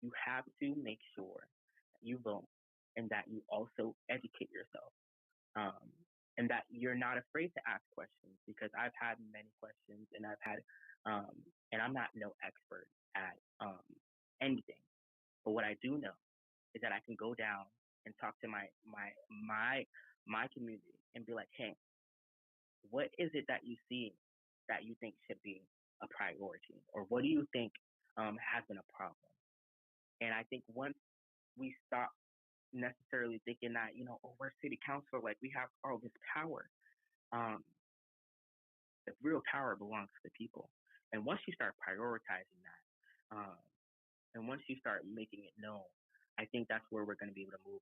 S2: You have to make sure that you vote, and that you also educate yourself, um, and that you're not afraid to ask questions, because I've had many questions, and um, and I'm not no expert at anything, but what I do know is that I can go down and talk to my community and be like, hey, what is it that you see that you think should be a priority, or what do you think has been a problem? And I think once we stop necessarily thinking that oh, we're city council, like we have all this power, um, the real power belongs to the people. And once you start prioritizing that, um, and once you start making it known, I think that's where we're going to be able to move.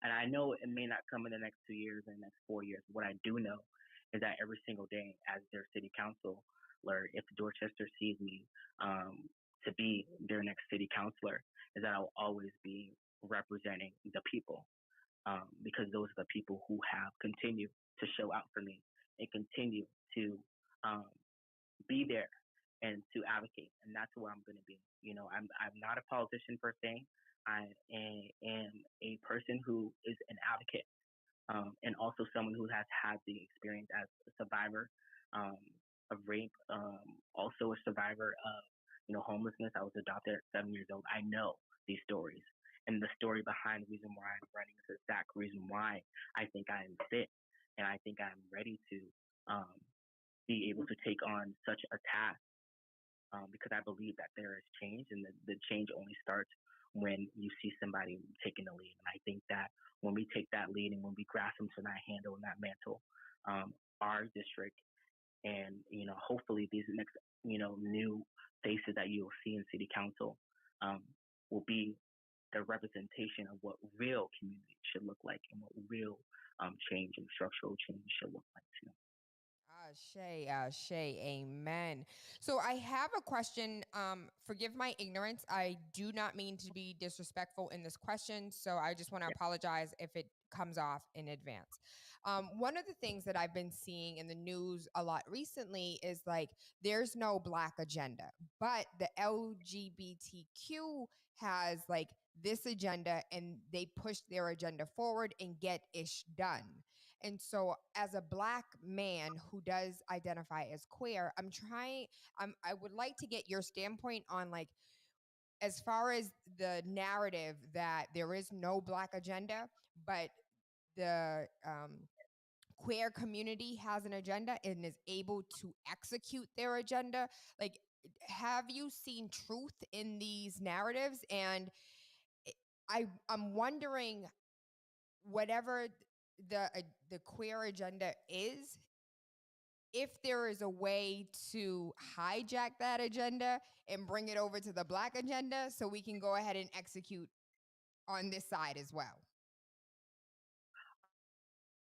S2: And I know it may not come in the next 2 years and the next 4 years. What I do know is that every single day, as their city councilor, if Dorchester sees me to be their next city councilor, is that I'll always be representing the people, because those are the people who have continued to show out for me and continue to um, be there and to advocate, and that's where I'm going to be. I'm not a politician per se. I am a person who is an advocate, and also someone who has had the experience as a survivor um, of rape, also a survivor of homelessness. I was adopted at 7 years old. I know these stories, and the story behind the reason why I'm running is the exact reason why I think I am fit, and I think I'm ready to um, be able to take on such a task, because I believe that there is change, and the change only starts when you see somebody taking the lead. And I think that when we take that lead and when we grasp into that handle and that mantle, our district and hopefully these next new faces that you will see in city council um, will be the representation of what real community should look like and what real change and structural change should look like too.
S1: Ashe, Ashe, amen. So I have a question. Forgive my ignorance. I do not mean to be disrespectful in this question, so I just want to
S2: Yeah.
S1: apologize if it comes off in advance. One of the things that I've been seeing in the news a lot recently is like there's no Black agenda, but the LGBTQ has like this agenda and they push their agenda forward and get ish done. And so, as a Black man who does identify as queer, I would like to get your standpoint on like, as far as the narrative that there is no Black agenda, but the queer community has an agenda and is able to execute their agenda. Like, have you seen truth in these narratives? And I'm wondering, whatever the queer agenda is, if there is a way to hijack that agenda and bring it over to the Black agenda so we can go ahead and execute on this side as well.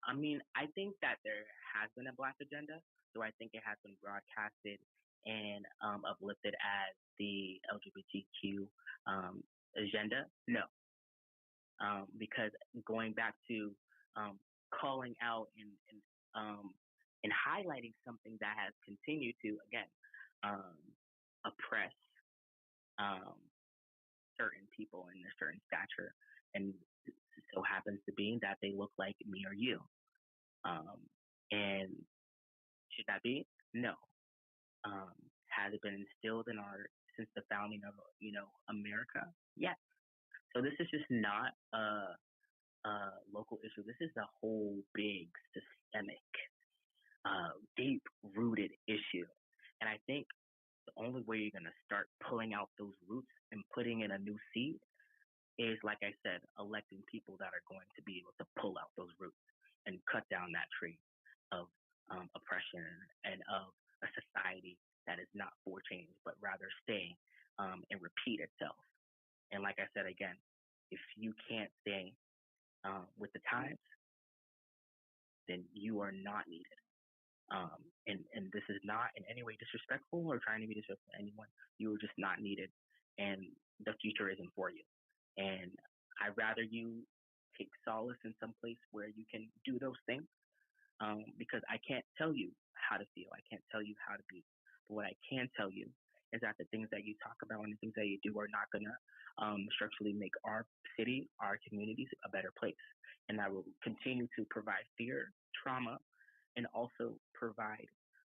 S2: I mean, I think that there has been a Black agenda, so I think it has been broadcasted and uplifted as the LGBTQ agenda. No, because going back to calling out and highlighting something that has continued to again um, oppress um, certain people in a certain stature, and so happens to be that they look like me or you. Um, and should that be? No. Um, has it been instilled in our since the founding of America? Yes. So this is just not a local issue. This is a whole big systemic, deep rooted issue. And I think the only way you're gonna start pulling out those roots and putting in a new seed is, like I said, electing people that are going to be able to pull out those roots and cut down that tree of oppression and of a society that is not for change, but rather stay and repeat itself. And like I said again, if you can't stay with the times, then you are not needed. And this is not in any way disrespectful or trying to be disrespectful to anyone. You are just not needed, and the future isn't for you. And I'd rather you take solace in some place where you can do those things, because I can't tell you how to feel. I can't tell you how to be. But what I can tell you is that the things that you talk about and the things that you do are not going to structurally make our city, our communities a better place. And that will continue to provide fear, trauma, and also provide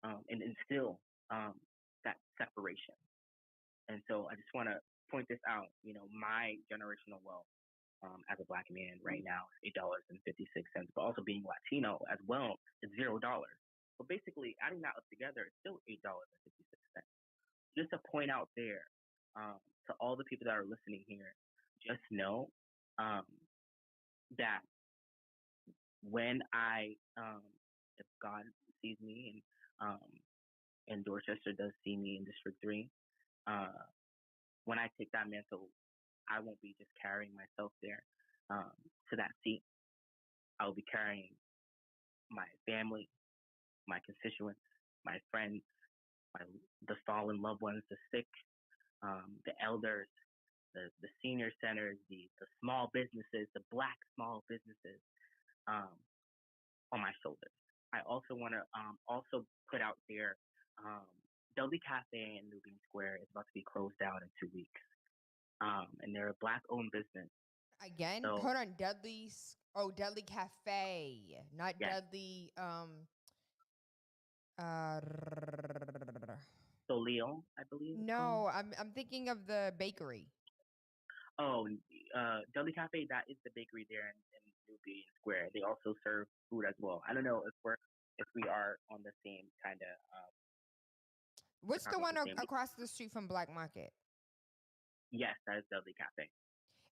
S2: and instill that separation. And so I just want to point this out. My generational wealth as a Black man right now is $8.56, but also being Latino as well is $0. But basically, adding that up together, it's still $8.56. Just to point out there to all the people that are listening here, just know um, that when if God sees me and Dorchester does see me in District 3, uh, when I take that mantle, I won't be just carrying myself there to that seat. I will be carrying my family, my constituents, my friends, the fallen loved ones, the sick, the elders, the senior centers, the small businesses, the Black small businesses um, on my shoulders. I also want to also put out there um, Dudley Cafe in Nubian Square is about to be closed down in 2 weeks. And they're a black-owned business.
S1: Again,
S2: So
S1: hold on, Dudley's. Oh, Dudley Cafe, not
S2: yes,
S1: Dudley. Uh,
S2: so Leon, I believe it's called.
S1: no, I'm thinking of the bakery.
S2: Oh, Dudley Cafe, that is the bakery there in Nubian Square. They also serve food as well. I don't know if we are on the same kind of we're
S1: What's the
S2: talking about
S1: one
S2: the same.
S1: across the street from Black Market?
S2: Yes, that is Dudley Cafe.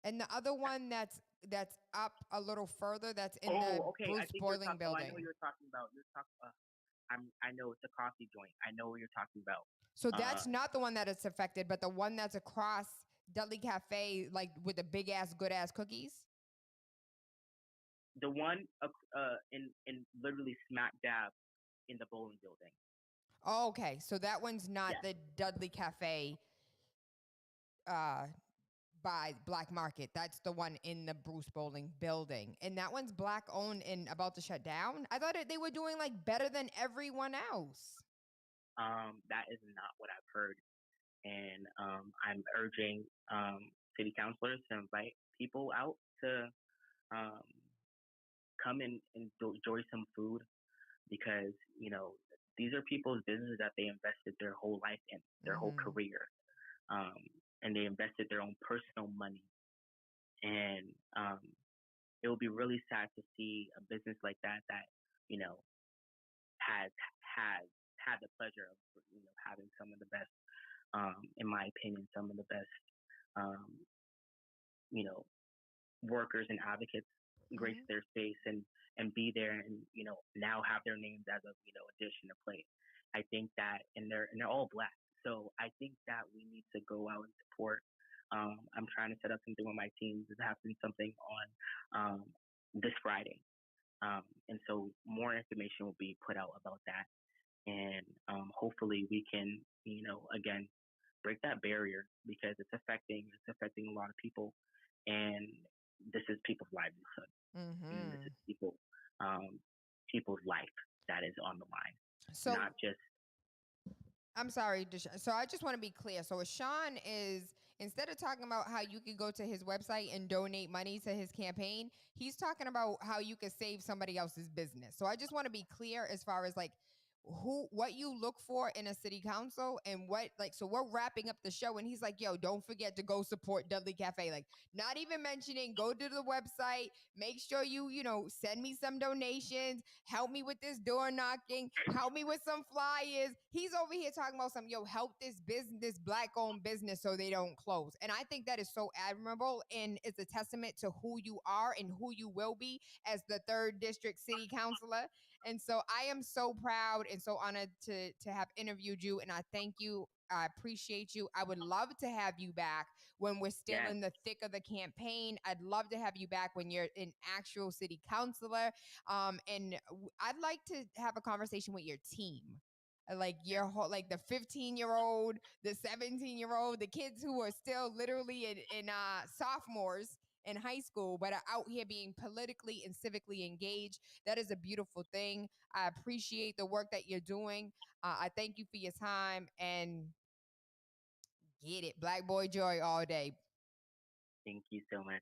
S1: And the other one that's up a little further, that's in the
S2: Oh, okay. I
S1: Bruce
S2: think you're
S1: Boiling
S2: talking. Oh, I know
S1: building.
S2: what you're talking about. You're talking. I know it's a coffee joint. I know what you're talking about.
S1: So that's not the one that is affected, but the one that's across Dudley Cafe, like with the big ass, good ass cookies.
S2: The one in literally smack dab in the bowling building.
S1: Oh, okay, so that one's not
S2: Yes.
S1: the Dudley Cafe by Black Market. That's the one in the Bruce Bowling building. And that one's black owned and about to shut down. I thought they were doing like better than everyone else.
S2: That is not what I've heard. And I'm urging city councilors to invite people out to come and enjoy some food, because these are people's businesses that they invested their whole life in, their whole career, and they invested their own personal money. And it will be really sad to see a business like that has had the pleasure of having some of the best, in my opinion, some of the best um, workers and advocates grace their space and be there, and now have their names as a addition to plate. I think that, and they're all black, so I think that we need to go out and support. I'm trying to set up something with my team. There's happening something on this Friday, and so more information will be put out about that, and hopefully we can again break that barrier, because it's affecting a lot of people, and this is people's livelihood, and this is people's life that is on the line,
S1: So
S2: not just.
S1: I'm sorry, so I just want to be clear. So Ashawn is, instead of talking about how you could go to his website and donate money to his campaign, he's talking about how you could save somebody else's business. So I just want to be clear as far as like what you look for in a city council, and so we're wrapping up the show and he's like, yo, don't forget to go support Dudley Cafe. Like, not even mentioning, go to the website, make sure you send me some donations, help me with this door knocking, help me with some flyers. He's over here talking about help this business, this black owned business, so they don't close. And I think that is so admirable, and it's a testament to who you are and who you will be as the 3rd District City Councilor. And so I am so proud and so honored to have interviewed you. And I thank you. I appreciate you. I would love to have you back when we're still in the thick of the campaign. I'd love to have you back when you're an actual city councilor. And I'd like to have a conversation with your team. Like your whole, like the 15-year-old, the 17-year-old, the kids who are still literally in sophomores in high school, but are out here being politically and civically engaged. That is a beautiful thing. I appreciate the work that you're doing. I thank you for your time, and get it. Black boy joy all day.
S2: Thank you so much.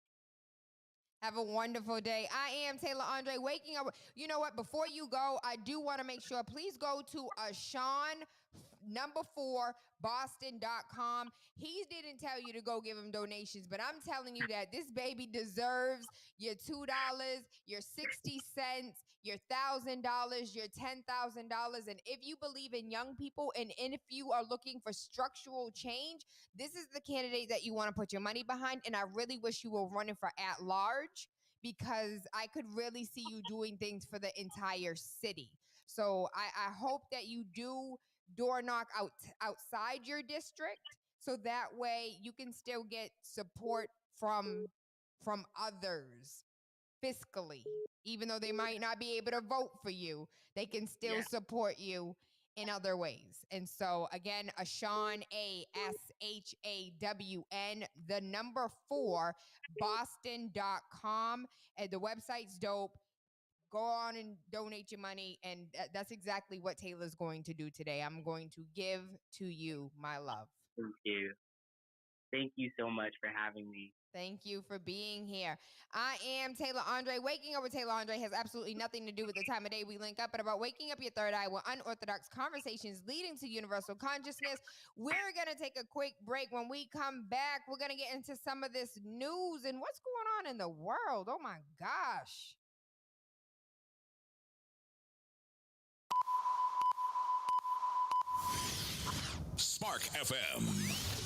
S1: Have a wonderful day. I am Taylor Andre, waking up. You know what? Before you go, I do want to make sure, please go to Ashawn 4 Boston.com. He didn't tell you to go give him donations, but I'm telling you that this baby deserves your $2, your 60 cents, your $1,000, your $10,000. And if you believe in young people, and if you are looking for structural change, this is the candidate that you want to put your money behind. And I really wish you were running for at large, because I could really see you doing things for the entire city. So I hope that you do door knock outside your district, so that way you can still get support from others fiscally. Even though they might not be able to vote for you, they can still support you in other ways. And so again, Ashawn, ASHAWN 4 Boston.com, and the website's dope. go on and donate your money. And that's exactly what Taylor's going to do today. I'm going to give to you my love.
S8: Thank you. Thank you so much for having me.
S1: Thank you for being here. I am Taylor Andre. Waking Up with Taylor Andre has absolutely nothing to do with the time of day we link up, but about waking up your third eye with unorthodox conversations leading to universal consciousness. We're going to take a quick break. When we come back, we're going to get into some of this news and what's going on in the world. Oh my gosh.
S6: Spark FM.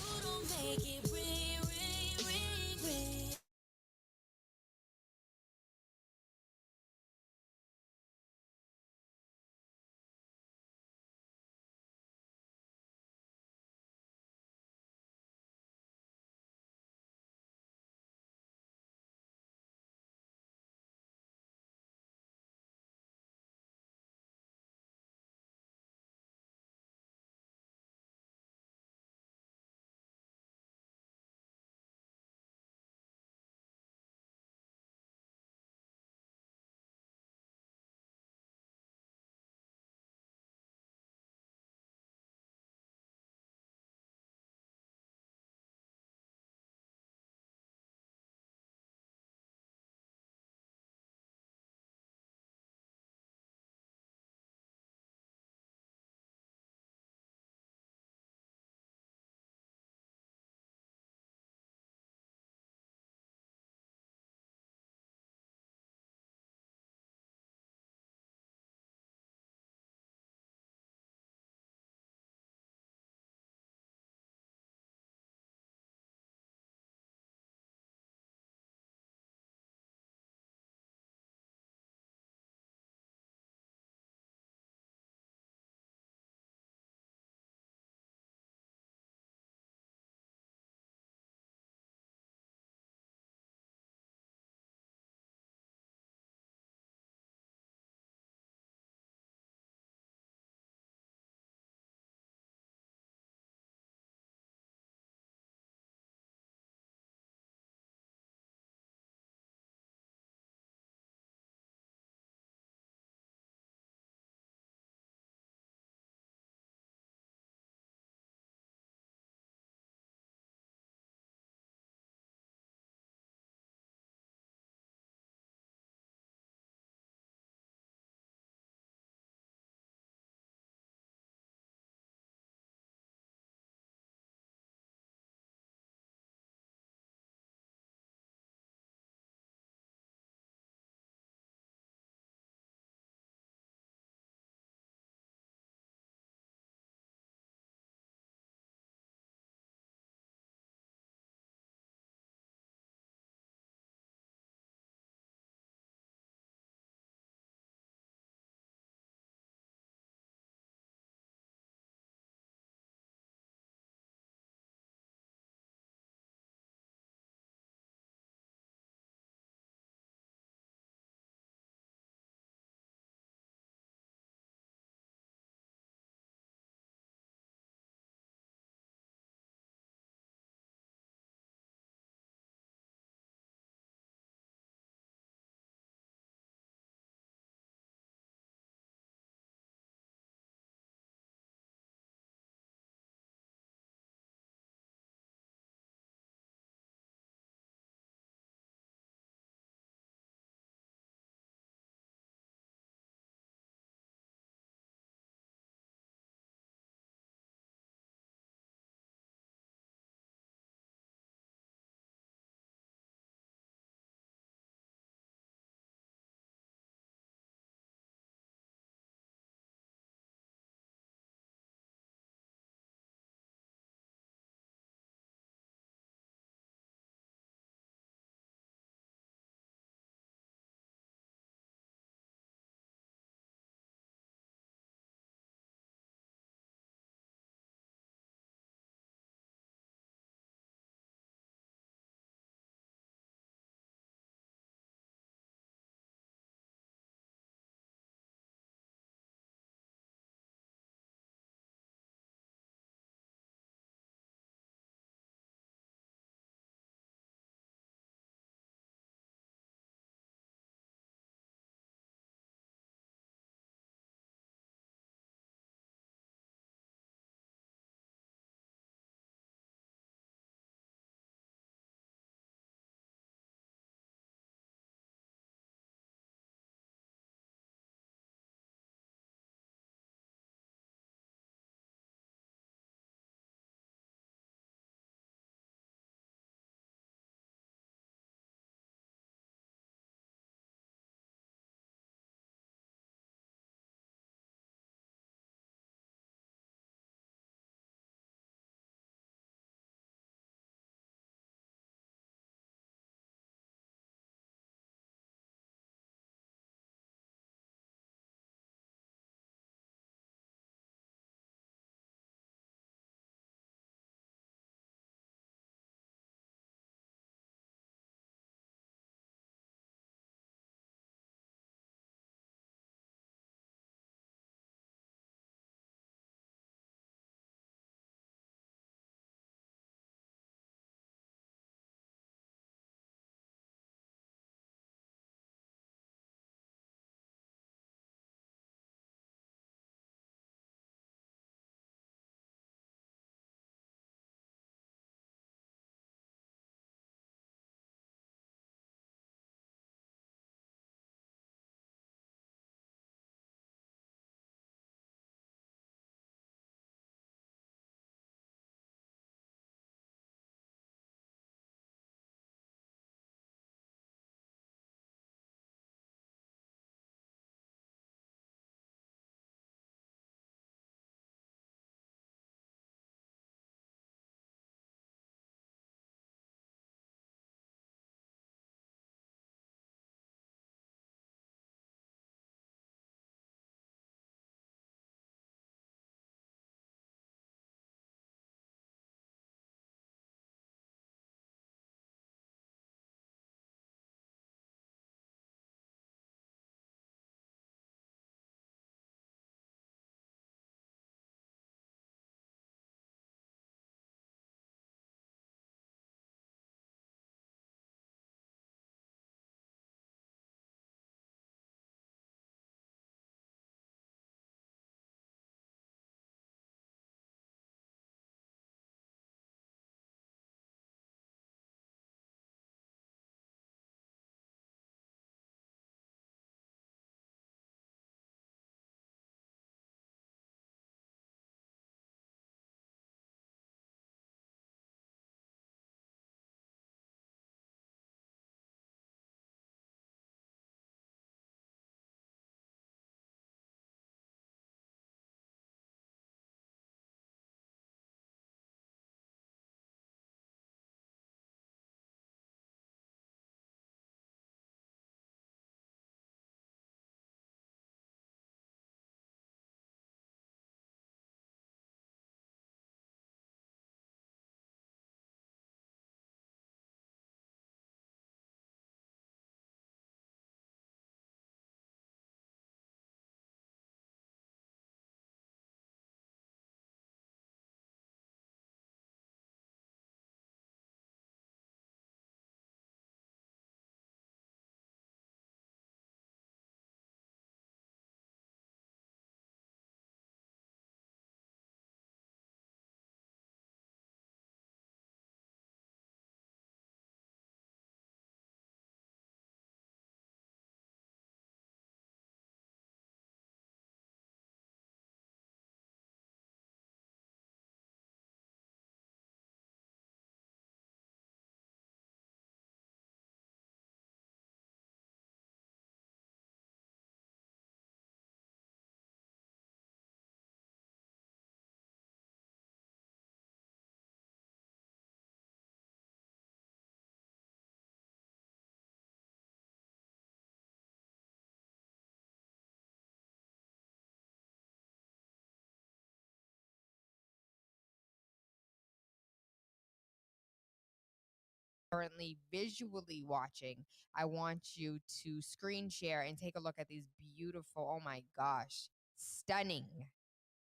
S1: currently visually watching, I want you to screen share and take a look at these beautiful, oh my gosh, stunning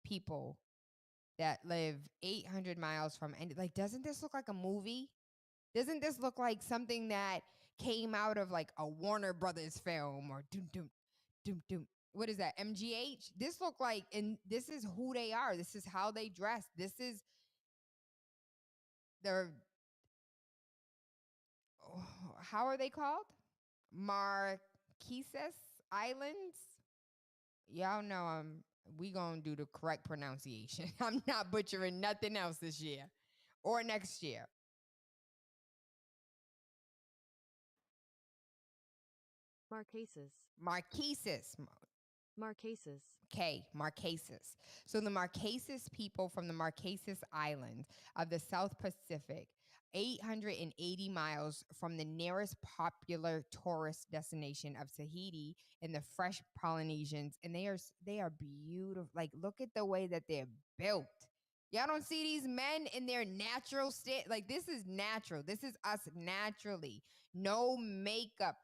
S1: people that live 800 miles from, and like, doesn't this look like a movie? Doesn't this look like something that came out of like a Warner Brothers film or doom doom doom doom? What is that? MGH? This look like, and this is who they are. This is how they dress. This is their, how are they called? Marquesas Islands. Y'all know we gonna do the correct pronunciation. I'm not butchering nothing else this year or next year.
S9: Marquesas.
S1: Marquesas.
S9: Marquesas.
S1: Okay, Marquesas. So the Marquesas people from the Marquesas Islands of the South Pacific, 880 miles from the nearest popular tourist destination of Tahiti and the fresh Polynesians, and they are beautiful. Like, look at the way that they're built. Y'all don't see these men in their natural state. Like, this is natural. This is us naturally. No makeup,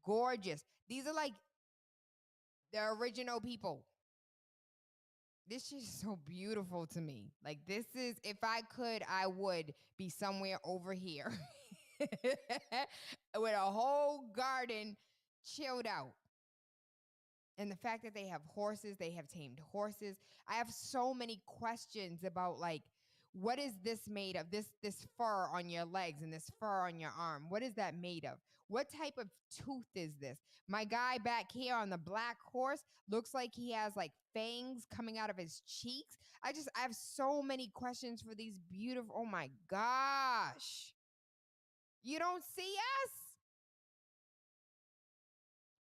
S1: gorgeous. These are like the original people. This is so beautiful to me. Like, this is, if I could, I would be somewhere over here with a whole garden chilled out. And the fact that they have horses, they have tamed horses. I have so many questions about, like, what is this made of? This fur on your legs and this fur on your arm. What is that made of? What type of tooth is this? My guy back here on the black horse looks like he has like fangs coming out of his cheeks. I have so many questions for these beautiful, oh my gosh. You don't see us?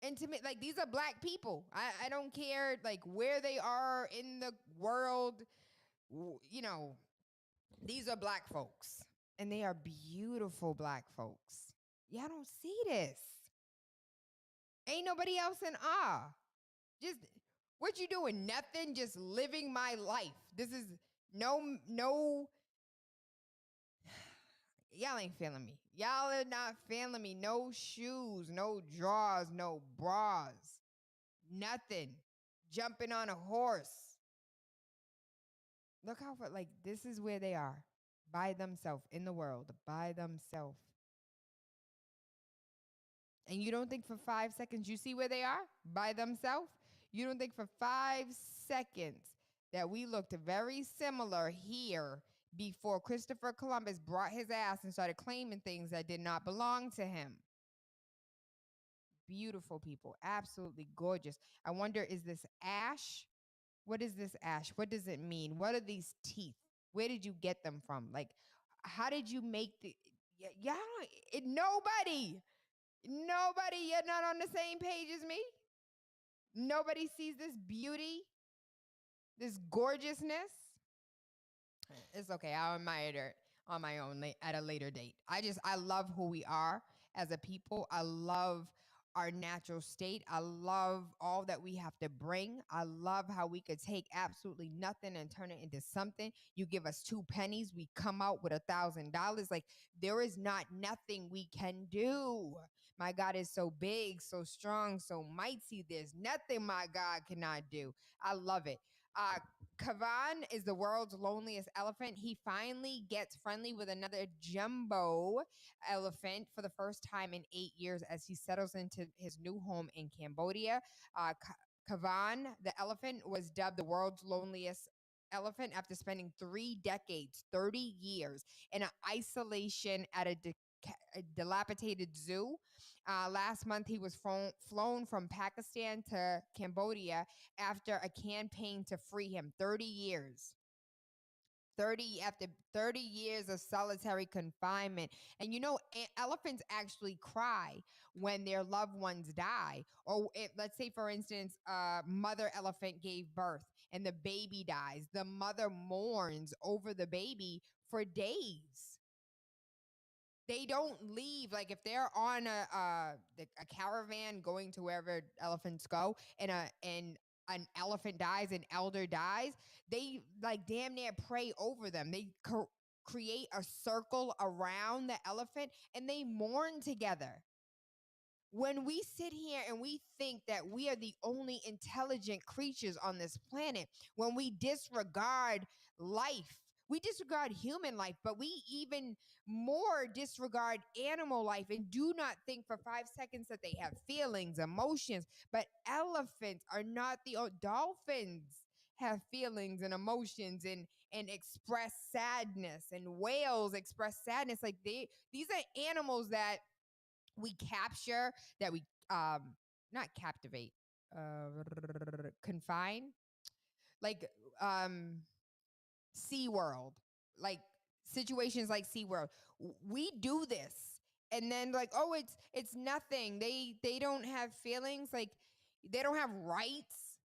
S1: And to me, like, these are black people. I don't care like where they are in the world. You know, these are black folks. And they are beautiful black folks. Y'all don't see this. Ain't nobody else in awe. Just, what you doing? Nothing, just living my life. This is no, y'all ain't feeling me. Y'all are not feeling me. No shoes, no drawers, no bras, nothing. Jumping on a horse. Look how far, like, this is where they are. By themselves in the world, by themselves. And you don't think for 5 seconds, you see where they are? By themselves? You don't think for 5 seconds that we looked very similar here before Christopher Columbus brought his ass and started claiming things that did not belong to him? Beautiful people, absolutely gorgeous. I wonder, is this ash? What is this ash? What does it mean? What are these teeth? Where did you get them from? Like, how did you make nobody, you're not on the same page as me. Nobody sees this beauty, this gorgeousness. It's okay. I'll admire it on my own at a later date. I love who we are as a people. I love our natural state. I love all that we have to bring. I love how we could take absolutely nothing and turn it into something. You give us 2 pennies, we come out with $1,000. Like, there is not nothing we can do. My God is so big, so strong, so mighty. There's nothing my God cannot do. I love it. Kavan is the world's loneliest elephant. He finally gets friendly with another jumbo elephant for the first time in 8 years as he settles into his new home in Cambodia. Kavan, the elephant, was dubbed the world's loneliest elephant after spending 3 decades, 30 years, in isolation at a dilapidated zoo. Last month, he was flown from Pakistan to Cambodia after a campaign to free him. 30 years. After 30 years of solitary confinement. And you know, elephants actually cry when their loved ones die. Or let's say, for instance, a mother elephant gave birth and the baby dies. The mother mourns over the baby for days. They don't leave. Like, if they're on a caravan going to wherever elephants go, and an elephant dies, an elder dies, they like damn near pray over them. They create a circle around the elephant and they mourn together. When we sit here and we think that we are the only intelligent creatures on this planet, when we disregard life, we disregard human life, but we even more disregard animal life and do not think for 5 seconds that they have feelings, emotions. But elephants are not dolphins have feelings and emotions and express sadness, and whales express sadness. Like these are animals that we capture, that we not captivate, confine, like SeaWorld, like situations like SeaWorld. We do this. And then like, oh, it's nothing. They don't have feelings, like they don't have rights.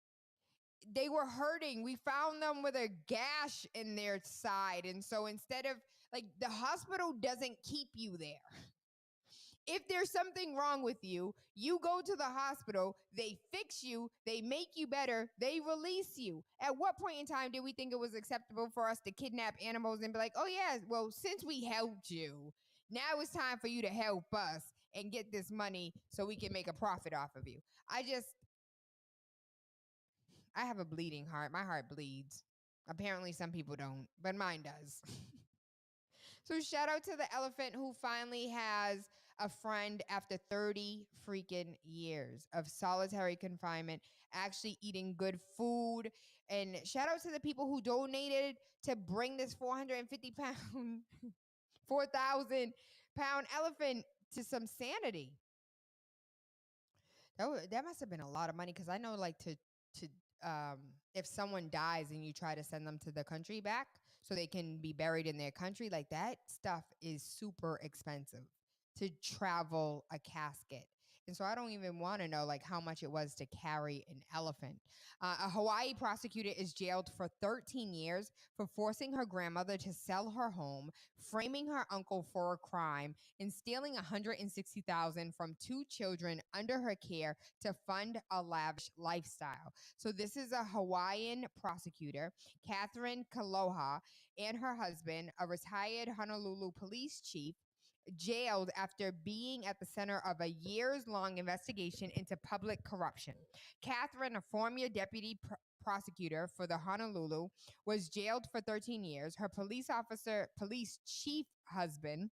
S1: They were hurting. We found them with a gash in their side. And so instead of like, the hospital doesn't keep you there. If there's something wrong with you, you go to the hospital, they fix you, they make you better, they release you. At what point in time did we think it was acceptable for us to kidnap animals and be like, oh, yeah, well, since we helped you, now it's time for you to help us and get this money so we can make a profit off of you? I have a bleeding heart. My heart bleeds. Apparently, some people don't, but mine does. So shout out to the elephant who finally has a friend after 30 freaking years of solitary confinement, actually eating good food. And shout out to the people who donated to bring this 450-pound, 4,000-pound elephant to some sanity. That must have been a lot of money, because I know, like, to if someone dies and you try to send them to the country back so they can be buried in their country, like, that stuff is super expensive to travel a casket. And so I don't even want to know like how much it was to carry an elephant. A Hawaii prosecutor is jailed for 13 years for forcing her grandmother to sell her home, framing her uncle for a crime, and stealing $160,000 from two children under her care to fund a lavish lifestyle. So this is a Hawaiian prosecutor, Catherine Kaloha, and her husband, a retired Honolulu police chief, jailed after being at the center of a years-long investigation into public corruption. Catherine, a former deputy prosecutor for the Honolulu, was jailed for 13 years. Her police chief husband,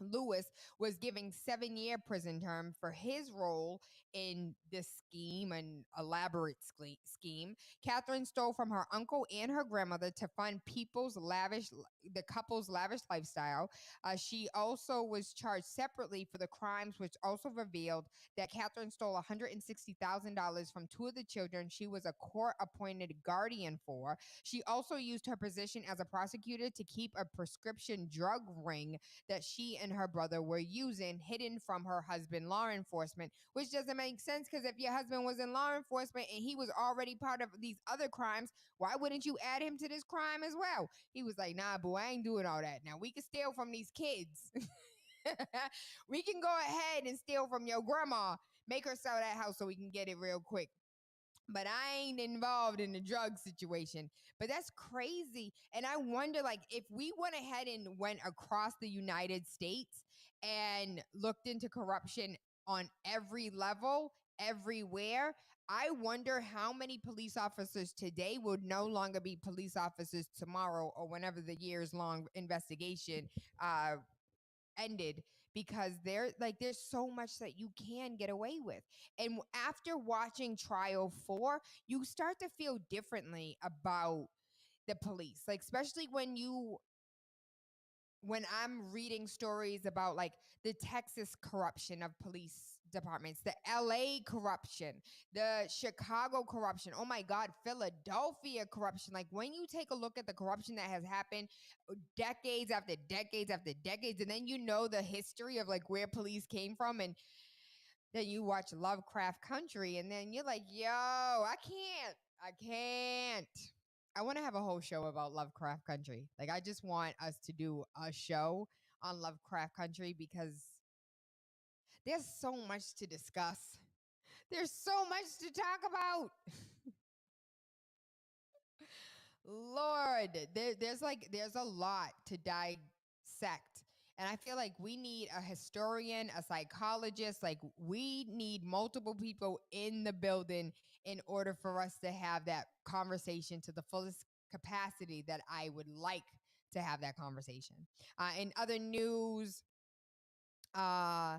S1: Lewis, was given 7-year prison term for his role in this scheme, an elaborate scheme. Catherine stole from her uncle and her grandmother to fund the couple's lavish lifestyle. She also was charged separately for the crimes, which also revealed that Catherine stole $160,000 from two of the children she was a court-appointed guardian for. She also used her position as a prosecutor to keep a prescription drug ring that she and her brother were using hidden from her husband, law enforcement, which doesn't make sense, because if your husband was in law enforcement and he was already part of these other crimes, why wouldn't you add him to this crime as well? He was like, nah, boo, I ain't doing all that. Now, we can steal from these kids. We can go ahead and steal from your grandma, make her sell that house so we can get it real quick. But I ain't involved in the drug situation. But that's crazy. And I wonder, like, if we went ahead and went across the United States and looked into corruption on every level, everywhere, I wonder how many police officers today would no longer be police officers tomorrow, or whenever the years-long investigation ended, because there's so much that you can get away with. And after watching trial 4, you start to feel differently about the police, like especially when I'm reading stories about like the Texas corruption of police departments, the LA corruption, the Chicago corruption, oh my God, Philadelphia corruption. Like when you take a look at the corruption that has happened decades after decades after decades, and then you know the history of like where police came from, and then you watch Lovecraft Country, and then you're like, yo, I can't. I want to have a whole show about Lovecraft Country. Like, I just want us to do a show on Lovecraft Country, because there's so much to discuss. There's so much to talk about. Lord, there's a lot to dissect. And I feel like we need a historian, a psychologist, like we need multiple people in the building in order for us to have that conversation to the fullest capacity that I would like to have that conversation. In other news, uh,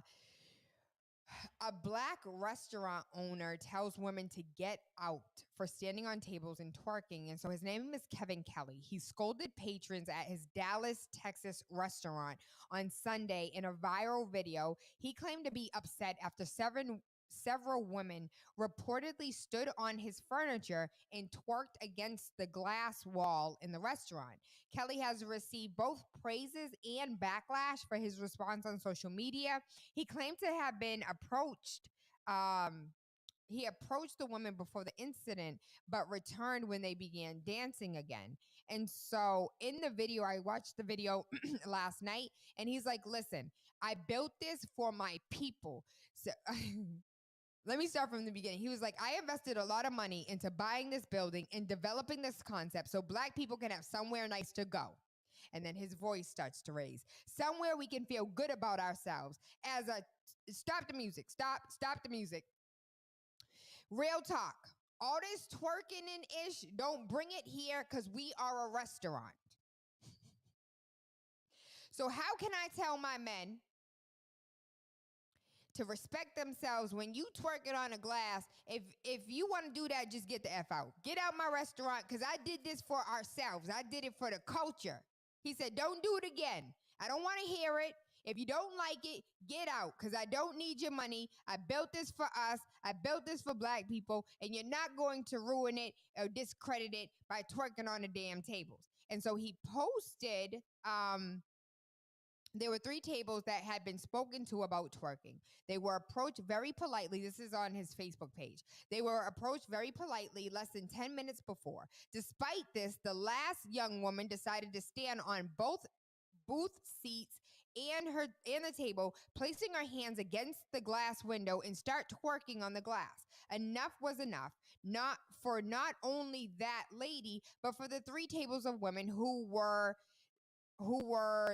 S1: a black restaurant owner tells women to get out for standing on tables and twerking. And so his name is Kevin Kelly. He scolded patrons at his Dallas, Texas restaurant on Sunday in a viral video. He claimed to be upset after several women reportedly stood on his furniture and twerked against the glass wall in the restaurant. Kelly has received both praises and backlash for his response on social media. He claimed to have been approached. He approached the woman before the incident, but returned when they began dancing again. And so in the video, I watched the video last night, and he's like, listen, I built this for my people. So let me start from the beginning. He was like, I invested a lot of money into buying this building and developing this concept so black people can have somewhere nice to go. And then his voice starts to raise. Somewhere we can feel good about ourselves. Stop the music. Stop the music. Real talk. All this twerking and ish, don't bring it here because we are a restaurant. So how can I tell my men to respect themselves when you twerk it on a glass? If you want to do that, just get the F out. Get out my restaurant because I did this for ourselves. I did it for the culture. He said, don't do it again. I don't want to hear it. If you don't like it, get out because I don't need your money. I built this for us. I built this for black people, and you're not going to ruin it or discredit it by twerking on the damn tables. And so he posted, there were 3 tables that had been spoken to about twerking. They were approached very politely. This is on his Facebook page. They were approached very politely less than 10 minutes before. Despite this, the last young woman decided to stand on both booth seats and the table, placing her hands against the glass window and start twerking on the glass. Enough was enough, not only that lady, but for the 3 tables of women who were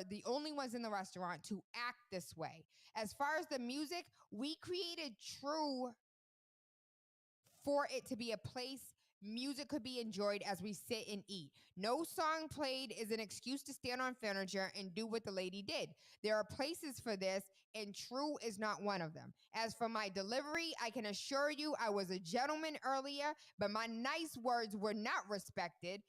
S1: the only ones in the restaurant to act this way. As far as the music, we created True for it to be a place music could be enjoyed as we sit and eat. No song played is an excuse to stand on furniture and do what the lady did. There are places for this, and True is not one of them. As for my delivery, I can assure you I was a gentleman earlier, but my nice words were not respected.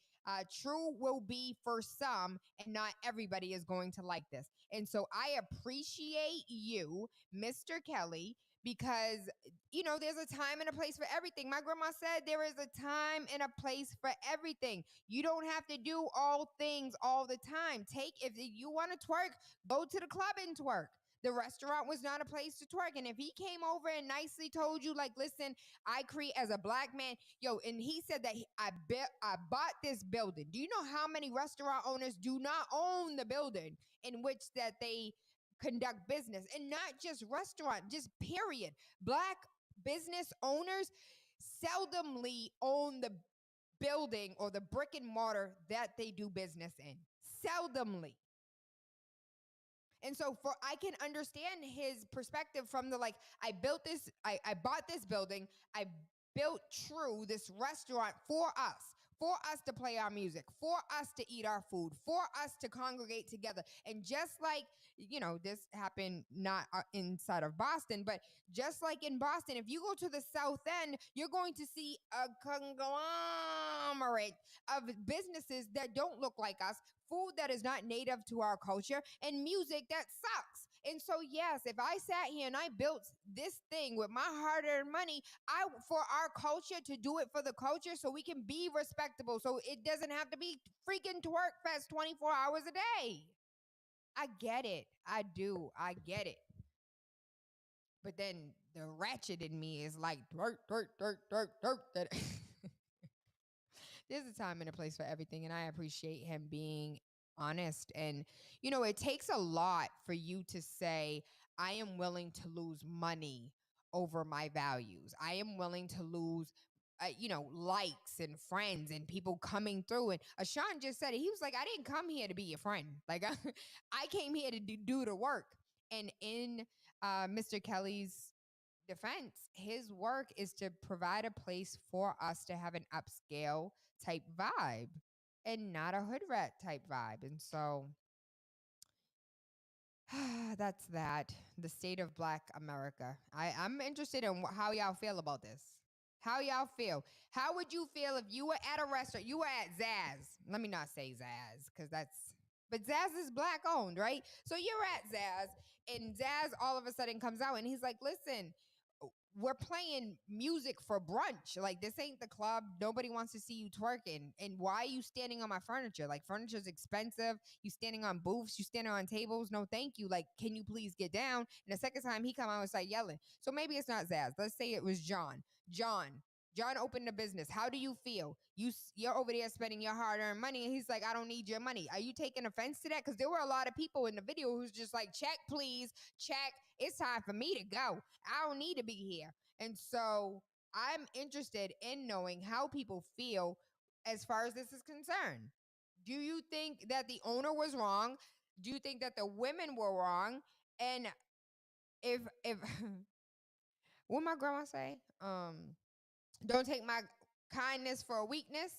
S1: True will be for some, and not everybody is going to like this. And so I appreciate you, Mr. Kelly, because there's a time and a place for everything. My grandma said there is a time and a place for everything. You don't have to do all things all the time. If you want to twerk, go to the club and twerk. The restaurant was not a place to twerk. And if he came over and nicely told you, like, listen, I create as a black man, and he said that I bought this building. Do you know how many restaurant owners do not own the building in which that they conduct business? And not just restaurant, just period. Black business owners seldomly own the building or the brick and mortar that they do business in. Seldomly. And so I can understand his perspective from the I bought this building, I built True, this restaurant for us to play our music, for us to eat our food, for us to congregate together. And just like, this happened not inside of Boston, but just like in Boston, if you go to the South End, you're going to see a conglomerate of businesses that don't look like us, food that is not native to our culture, and music that sucks. And so, yes, if I sat here and I built this thing with my hard-earned money, for our culture, to do it for the culture so we can be respectable, so it doesn't have to be freaking twerk fest 24 hours a day. I get it. I do. I get it. But then the ratchet in me is like, twerk, twerk, twerk, twerk, twerk. There's a time and a place for everything, and I appreciate him being honest. And, it takes a lot for you to say, I am willing to lose money over my values. I am willing to lose likes and friends and people coming through. And Ashawn just said it. He was like, I didn't come here to be your friend. Like, I came here to do the work. And in Mr. Kelly's defense, his work is to provide a place for us to have an upscale type vibe and not a hood rat type vibe. And so that's that. The state of Black America. I'm interested in how y'all feel about this. How y'all feel? How would you feel if you were at a restaurant? You were at Zaz. Let me not say Zaz because but Zaz is Black owned, right? So you're at Zaz, and Zaz all of a sudden comes out and he's like, listen, we're playing music for brunch. Like, this ain't the club. Nobody wants to see you twerking. And why are you standing on my furniture? Like, furniture's expensive. You standing on booths. You standing on tables. No, thank you. Like, can you please get down? And the second time he come out and start yelling. So maybe it's not Zaz. Let's say it was John. John opened a business. How do you feel? You're over there spending your hard-earned money, and he's like, I don't need your money. Are you taking offense to that? Because there were a lot of people in the video who's just like, check, please, check. It's time for me to go. I don't need to be here. And so I'm interested in knowing how people feel as far as this is concerned. Do you think that the owner was wrong? Do you think that the women were wrong? And if what my grandma say? Don't take my kindness for a weakness.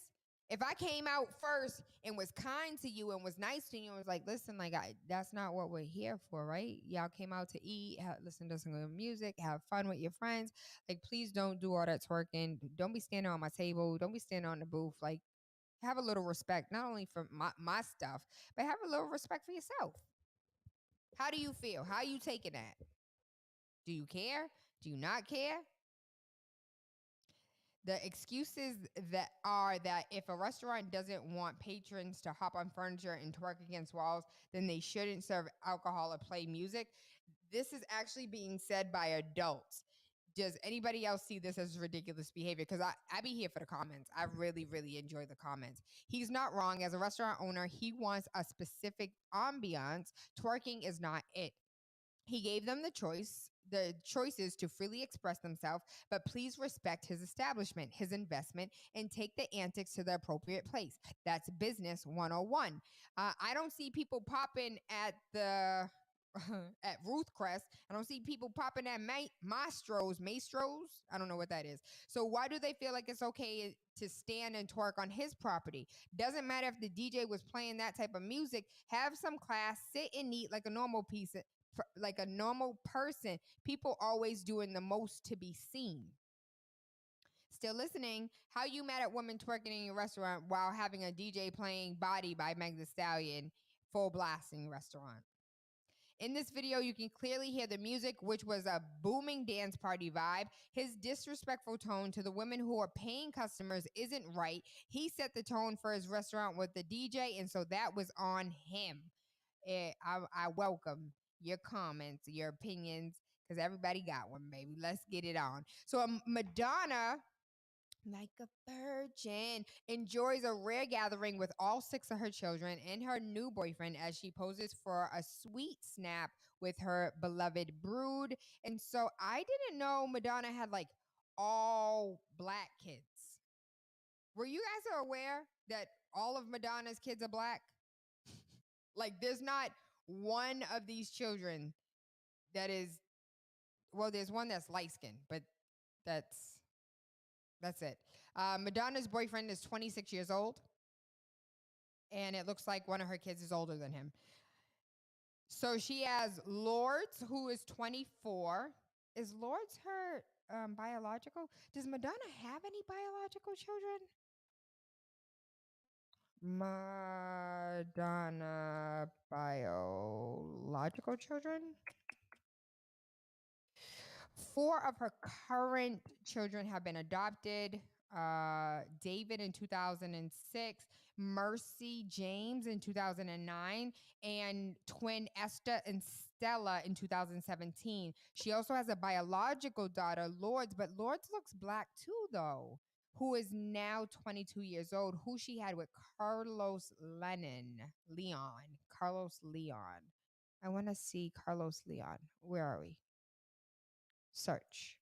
S1: If I came out first and was kind to you and was nice to you and was like, listen, like, that's not what we're here for, right? Y'all came out to eat, listen to some good music, have fun with your friends. Like, please don't do all that twerking. Don't be standing on my table. Don't be standing on the booth. Like, have a little respect, not only for my stuff, but have a little respect for yourself. How do you feel? How are you taking that? Do you care? Do you not care? The excuses that if a restaurant doesn't want patrons to hop on furniture and twerk against walls, then they shouldn't serve alcohol or play music. This is actually being said by adults. Does anybody else see this as ridiculous behavior? Because I be here for the comments. I really, really enjoy the comments. He's not wrong. As a restaurant owner, he wants a specific ambiance. Twerking is not it. He gave them the choices to freely express themselves, but please respect his establishment, his investment, and take the antics to the appropriate place. That's business 101. I don't see people popping at the at Ruth Crest. I don't see people popping at Maestros. I don't know what that is. So why do they feel like it's okay to stand and twerk on his property? Doesn't matter if the DJ was playing that type of music. Have some class, sit and eat like a normal like a normal person. People always doing the most to be seen. Still listening. How you mad at women twerking in your restaurant while having a DJ playing Body by Meg Thee Stallion full blasting restaurant? In this video, you can clearly hear the music, which was a booming dance party vibe. His disrespectful tone to the women who are paying customers isn't right. He set the tone for his restaurant with the DJ, and so that was on him. I welcome your comments, your opinions, because everybody got one, baby. Let's get it on. So Madonna, like a virgin, enjoys a rare gathering with all 6 of her children and her new boyfriend as she poses for a sweet snap with her beloved brood. And so I didn't know Madonna had like all Black kids. Were you guys aware that all of Madonna's kids are Black? Like, there's not one of these children that is, well, there's one that's light skinned, but that's it. Madonna's boyfriend is 26 years old, and it looks like one of her kids is older than him. So she has Lords, who is 24. Is Lords her biological? Does Madonna have any biological children? Madonna biological children? 4 of her current children have been adopted. David in 2006, Mercy James in 2009, and twin Esther and Stella in 2017. She also has a biological daughter, Lourdes, but Lourdes looks Black too, though, who is now 22 years old, who she had with Carlos Leon. Carlos Leon. I want to see Carlos Leon. Where are we? Search.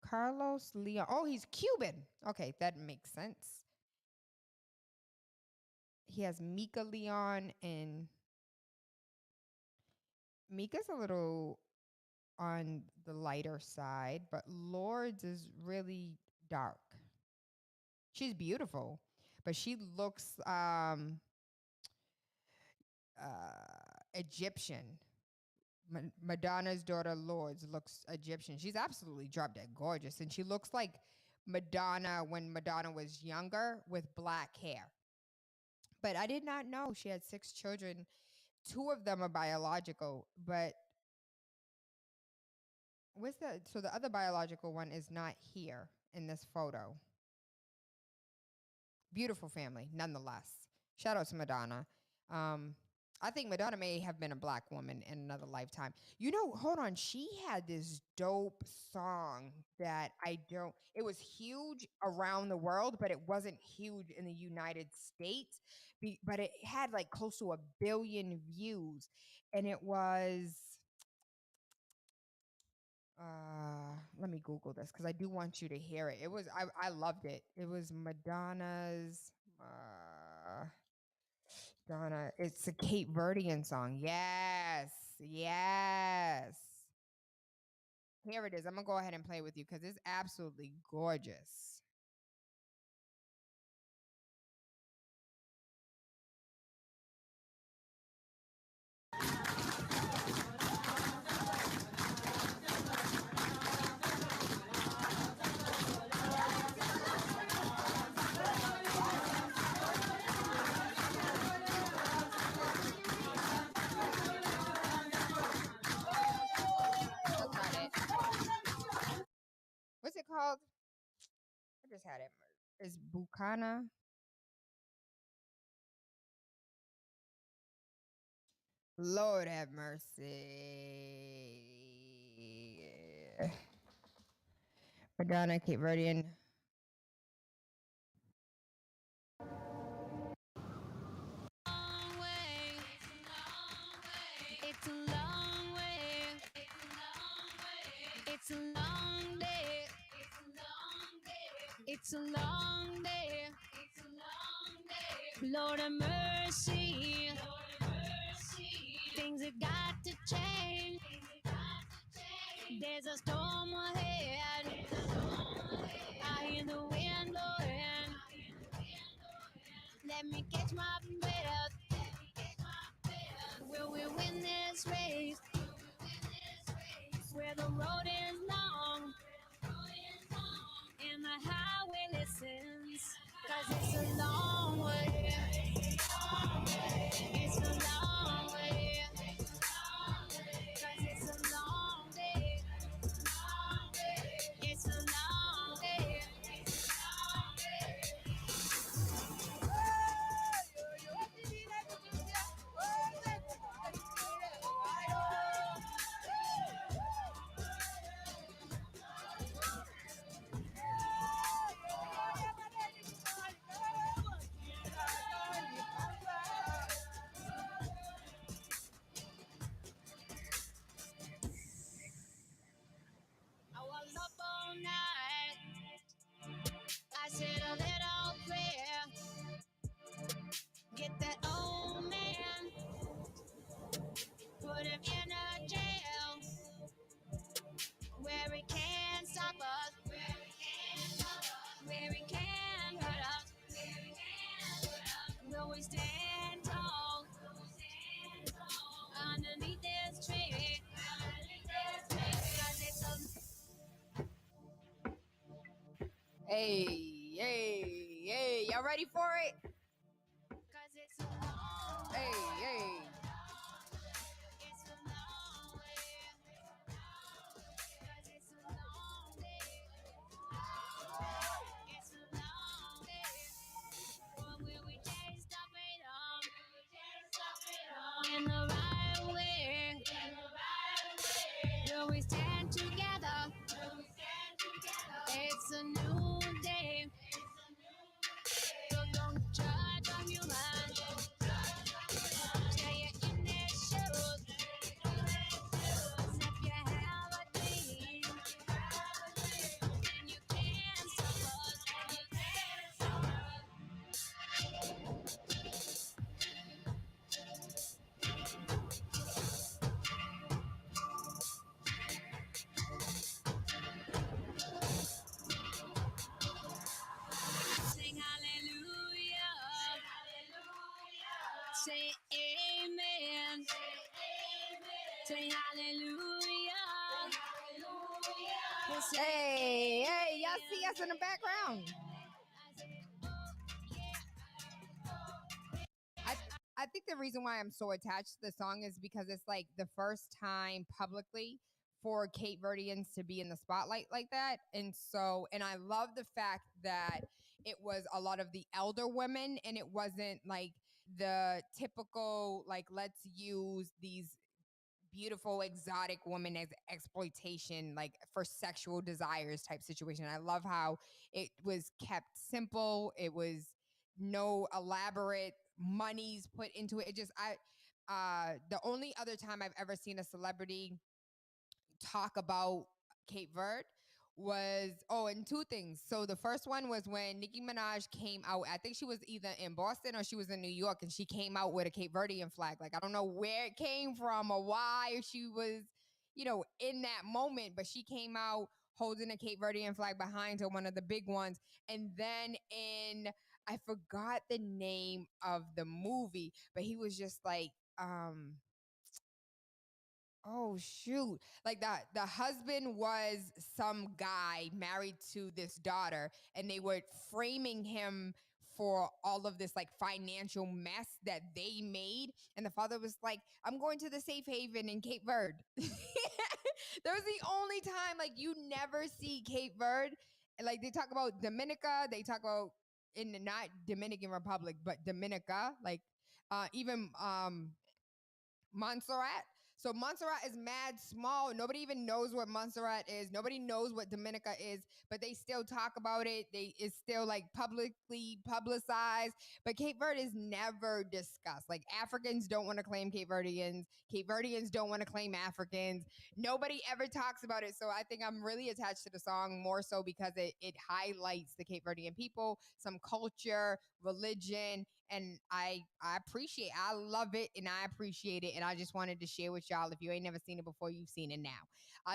S1: Carlos Leon. Oh, he's Cuban. Okay, that makes sense. He has Mika Leon, and Mika's a little on the lighter side, but Lords is really dark. She's beautiful, but she looks Egyptian. Madonna's daughter Lourdes looks Egyptian. She's absolutely drop dead gorgeous, and she looks like Madonna when Madonna was younger with black hair. But I did not know she had 6 children. 2 of them are biological, but what's the so the other biological one is not here in this photo. Beautiful family, nonetheless. Shout out to Madonna. I think Madonna may have been a black woman in another lifetime. You know, hold on. She had this dope song that it was huge around the world, but it wasn't huge in the United States. But it had like close to 1 billion views. And it was, let me Google this because I do want you to hear it. I loved it. It was Madonna's, Donna, it's a Cape Verdean song. Yes. Yes. Here it is. I'm going to go ahead and play with you because it's absolutely gorgeous. That's not it. What's it called? I just had it. It's Bucana. Lord have mercy. Madonna, Cape Verdean.
S10: It's a long way. It's a long day. It's a long day. Lord of mercy. Things have got to change. There's a storm ahead. I hear the wind blowing. Let me catch my breath. Will we win this race? Where the road is long and the highway listens. 'Cause it's a long way. It's a long way. 'Cause it's a long day. It's a long day. I was up all night. I said a little prayer. Get that old man. Put him in a jail. Where he can't stop us. Where he can't hurt us. Will we stand tall? Underneath this tree. 'Cause it's a
S1: Hey, hey, hey. Y'all ready for it?
S10: 'cause it's a long way.
S1: Hey, hey.
S10: It's a long way. 'Cause it's a long day. It's a long day. Or will we chase the freedom? In the right way. Will we stand together? It's a new day. So don't judge a human. Stay in their shoes. And if you have a dream, amen. Say hallelujah.
S1: Hey, y'all see us in the background. I think the reason why I'm so attached to the song is because it's like the first time publicly for Cape Verdeans to be in the spotlight like that. And I love the fact that it was a lot of the elder women and it wasn't like the typical, like, let's use these beautiful exotic woman as exploitation, like for sexual desires type situation. I love how it was kept simple. It was no elaborate monies put into it. The only other time I've ever seen a celebrity talk about Cape Verde and two things. So the first one was when Nicki Minaj came out. I think she was either in Boston or she was in New York, and she came out with a Cape Verdean flag. Like, I don't know where it came from or why she was, in that moment, but she came out holding a Cape Verdean flag behind her, one of the big ones. And then I forgot the name of the movie, but he was just like, oh shoot. Like the husband was some guy married to this daughter, and they were framing him for all of this like financial mess that they made. And the father was like, I'm going to the safe haven in Cape Verde. That was the only time, like, you never see Cape Verde. Like, they talk about Dominica, they talk about in the not Dominican Republic, but Dominica, like even Montserrat. So Montserrat is mad small. Nobody even knows what Montserrat is. Nobody knows what Dominica is, but they still talk about it. It's still like publicly publicized. But Cape Verde is never discussed. Like, Africans don't want to claim Cape Verdeans. Cape Verdeans don't want to claim Africans. Nobody ever talks about it. So I think I'm really attached to the song more so because it highlights the Cape Verdean people, some culture, religion, and I love it and I appreciate it. And I just wanted to share with y'all. If you ain't never seen it before, you've seen it now.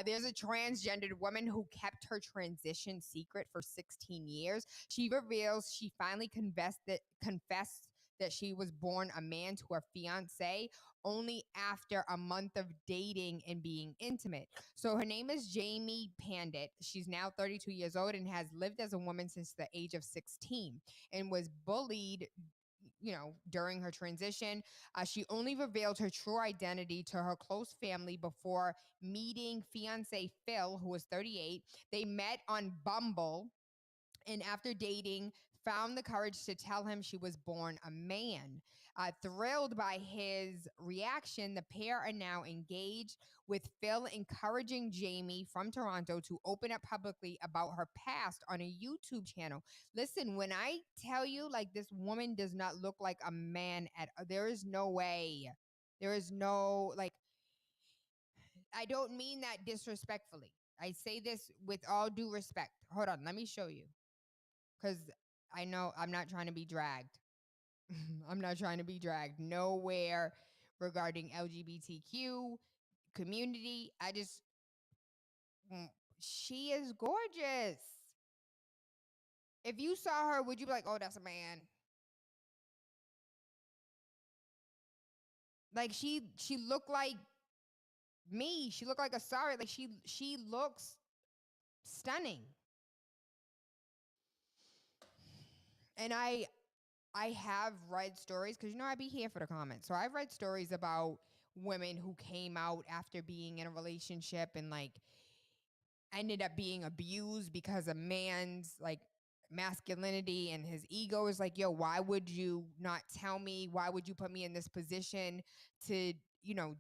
S1: There's a transgendered woman who kept her transition secret for 16 years. She reveals she finally confessed that she was born a man to her fiance only after a month of dating and being intimate. So her name is Jamie Pandit. She's now 32 years old and has lived as a woman since the age of 16 and was bullied during her transition. She only revealed her true identity to her close family before meeting fiance Phil, who was 38. They met on Bumble, and after dating, found the courage to tell him she was born a man. Thrilled by his reaction, the pair are now engaged, with Phil encouraging Jamie from Toronto to open up publicly about her past on a YouTube channel. Listen, when I tell you, like, this woman does not look like a man there is no way. There is no, like, I don't mean that disrespectfully. I say this with all due respect. Hold on, let me show you. Because I know I'm not trying to be dragged. I'm not trying to be dragged nowhere regarding LGBTQ community. She is gorgeous. If you saw her, would you be like, oh, that's a man? Like, she looked like me. She looked like a sorry. Like, she looks stunning. And I have read stories, because I be here for the comments. So I've read stories about women who came out after being in a relationship and like ended up being abused because a man's like masculinity and his ego is like, yo, why would you not tell me? Why would you put me in this position to,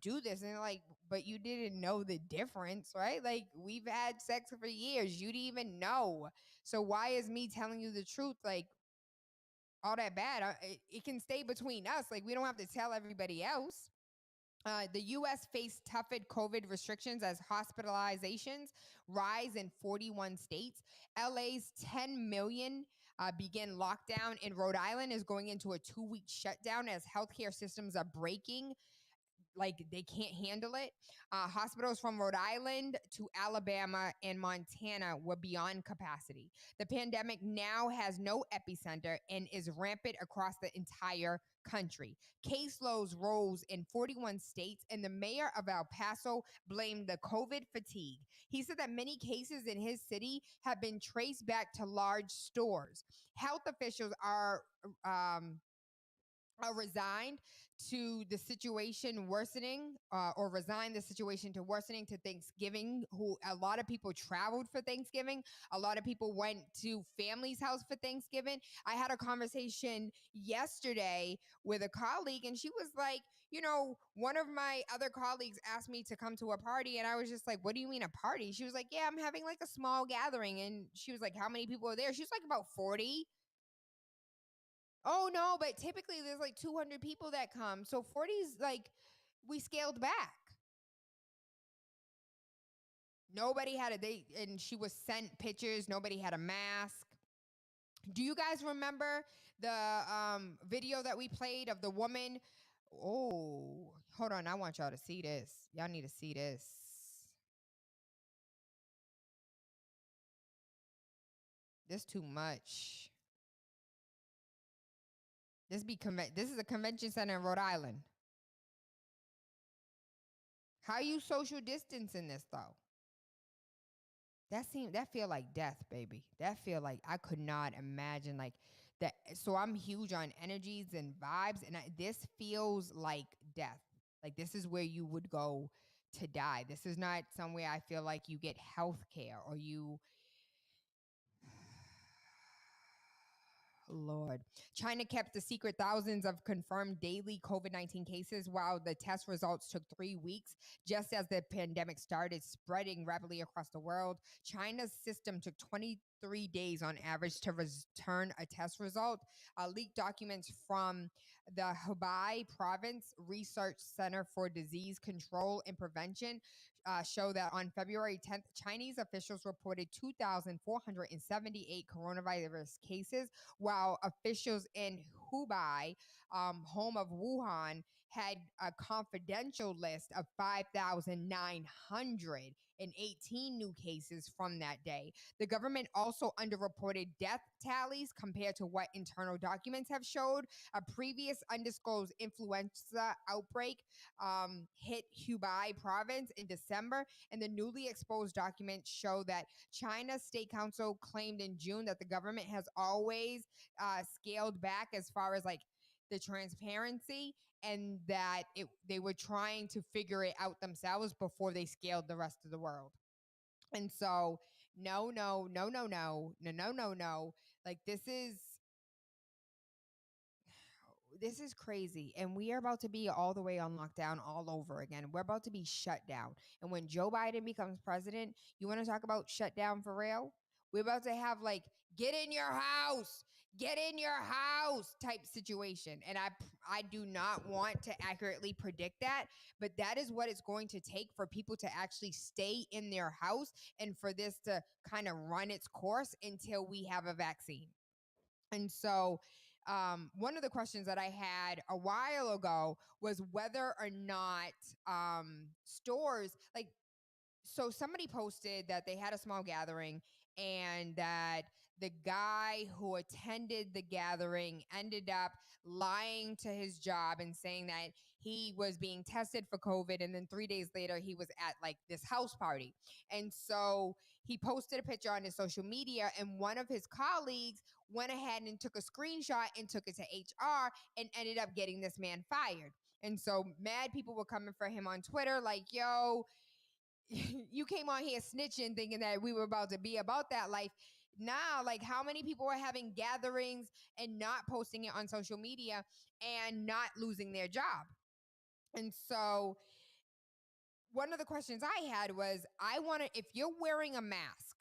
S1: do this? And they're like, but you didn't know the difference, right? Like, we've had sex for years. You didn't even know. So why is me telling you the truth, like, all that bad? It can stay between us. Like, we don't have to tell everybody else. The U.S. faced tougher COVID restrictions as hospitalizations rise in 41 states. LA's 10 million begin lockdown, and Rhode Island is going into a 2-week shutdown as healthcare systems are breaking. like they can't handle it. Hospitals from Rhode Island to Alabama and Montana were beyond capacity. The pandemic now has no epicenter and is rampant across the entire country. Caseloads rose in 41 states, and the mayor of El Paso blamed the COVID fatigue. He said that many cases in his city have been traced back to large stores. Health officials are resigned to the situation worsening, or resign the situation to worsening to Thanksgiving. Who a lot of people traveled for Thanksgiving. A lot of people went to family's house for Thanksgiving. I had a conversation yesterday with a colleague, and she was like, you know, one of my other colleagues asked me to come to a party, and I was just like, what do you mean a party? She was like, yeah, I'm having like a small gathering. And she was like, how many people are there? She was like, about 40. Oh no, but typically there's like 200 people that come. So 40 is like, we scaled back. Nobody had a date, and she was sent pictures. Nobody had a mask. Do you guys remember the video that we played of the woman? Oh, hold on. I want y'all to see this. Y'all need to see this. This too much. This is a convention center in Rhode Island. How you social distancing this though? That feel like death, baby. That feel like I could not imagine like that. So I'm huge on energies and vibes, and this feels like death. Like this is where you would go to die. This is not somewhere I feel like you get health care or you. Lord. China kept the secret thousands of confirmed daily COVID-19 cases while the test results took 3 weeks. Just as the pandemic started spreading rapidly across the world, China's system took 23 days on average to return a test result. Leaked documents from the Hubei Province Research Center for Disease Control and Prevention show that on February 10th, Chinese officials reported 2,478 coronavirus cases, while officials in Hubei, home of Wuhan, had a confidential list of 5,918 new cases from that day. The government also underreported death tallies compared to what internal documents have showed. A previous undisclosed influenza outbreak hit Hubei province in December, and the newly exposed documents show that China's State Council claimed in June that the government has always scaled back as far as like the transparency, and that they were trying to figure it out themselves before they scaled the rest of the world. And so, no. Like this is crazy. And we are about to be all the way on lockdown all over again. We're about to be shut down. And when Joe Biden becomes president, you want to talk about shut down for real? We're about to have like, get in your house type situation. And I do not want to accurately predict that, but that is what it's going to take for people to actually stay in their house and for this to kind of run its course until we have a vaccine. And so one of the questions that I had a while ago was whether or not stores, like, so somebody posted that they had a small gathering and that the guy who attended the gathering ended up lying to his job and saying that he was being tested for COVID. And then 3 days later, he was at like this house party. And so he posted a picture on his social media, and one of his colleagues went ahead and took a screenshot and took it to HR and ended up getting this man fired. And so mad people were coming for him on Twitter like, yo, you came on here snitching thinking that we were about to be about that life. Now, like, how many people are having gatherings and not posting it on social media and not losing their job? And so one of the questions I had was, if you're wearing a mask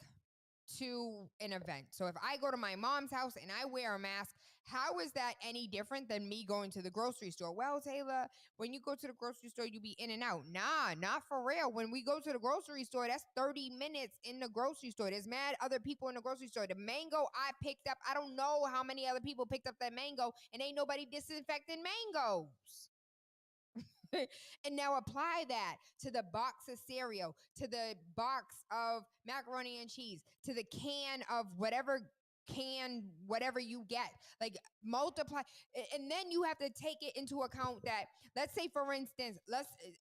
S1: to an event, so if I go to my mom's house and I wear a mask, how is that any different than me going to the grocery store? Well, Taylor, when you go to the grocery store, you be in and out. Nah, not for real. When we go to the grocery store, that's 30 minutes in the grocery store. There's mad other people in the grocery store. The mango I picked up, I don't know how many other people picked up that mango, and ain't nobody disinfecting mangoes. And now apply that to the box of cereal, to the box of macaroni and cheese, to the can of whatever you get. Like, multiply. And then you have to take it into account that, let's say, for instance,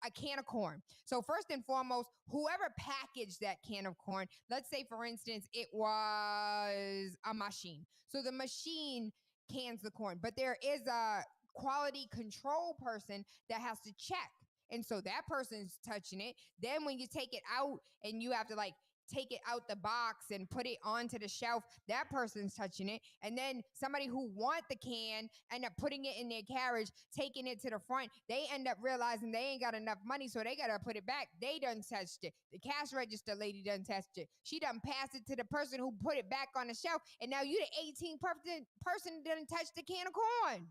S1: a can of corn. So first and foremost, whoever packaged that can of corn, let's say, for instance, it was a machine. So the machine cans the corn, but there is a quality control person that has to check. And so that person's touching it. Then when you take it out and you have to take it out the box and put it onto the shelf, that person's touching it. And then somebody who want the can end up putting it in their carriage, taking it to the front. They end up realizing they ain't got enough money, so they gotta put it back. They done touched it. The cash register lady done touched it. She done passed it to the person who put it back on the shelf, and now you the 18th person done touched the can of corn.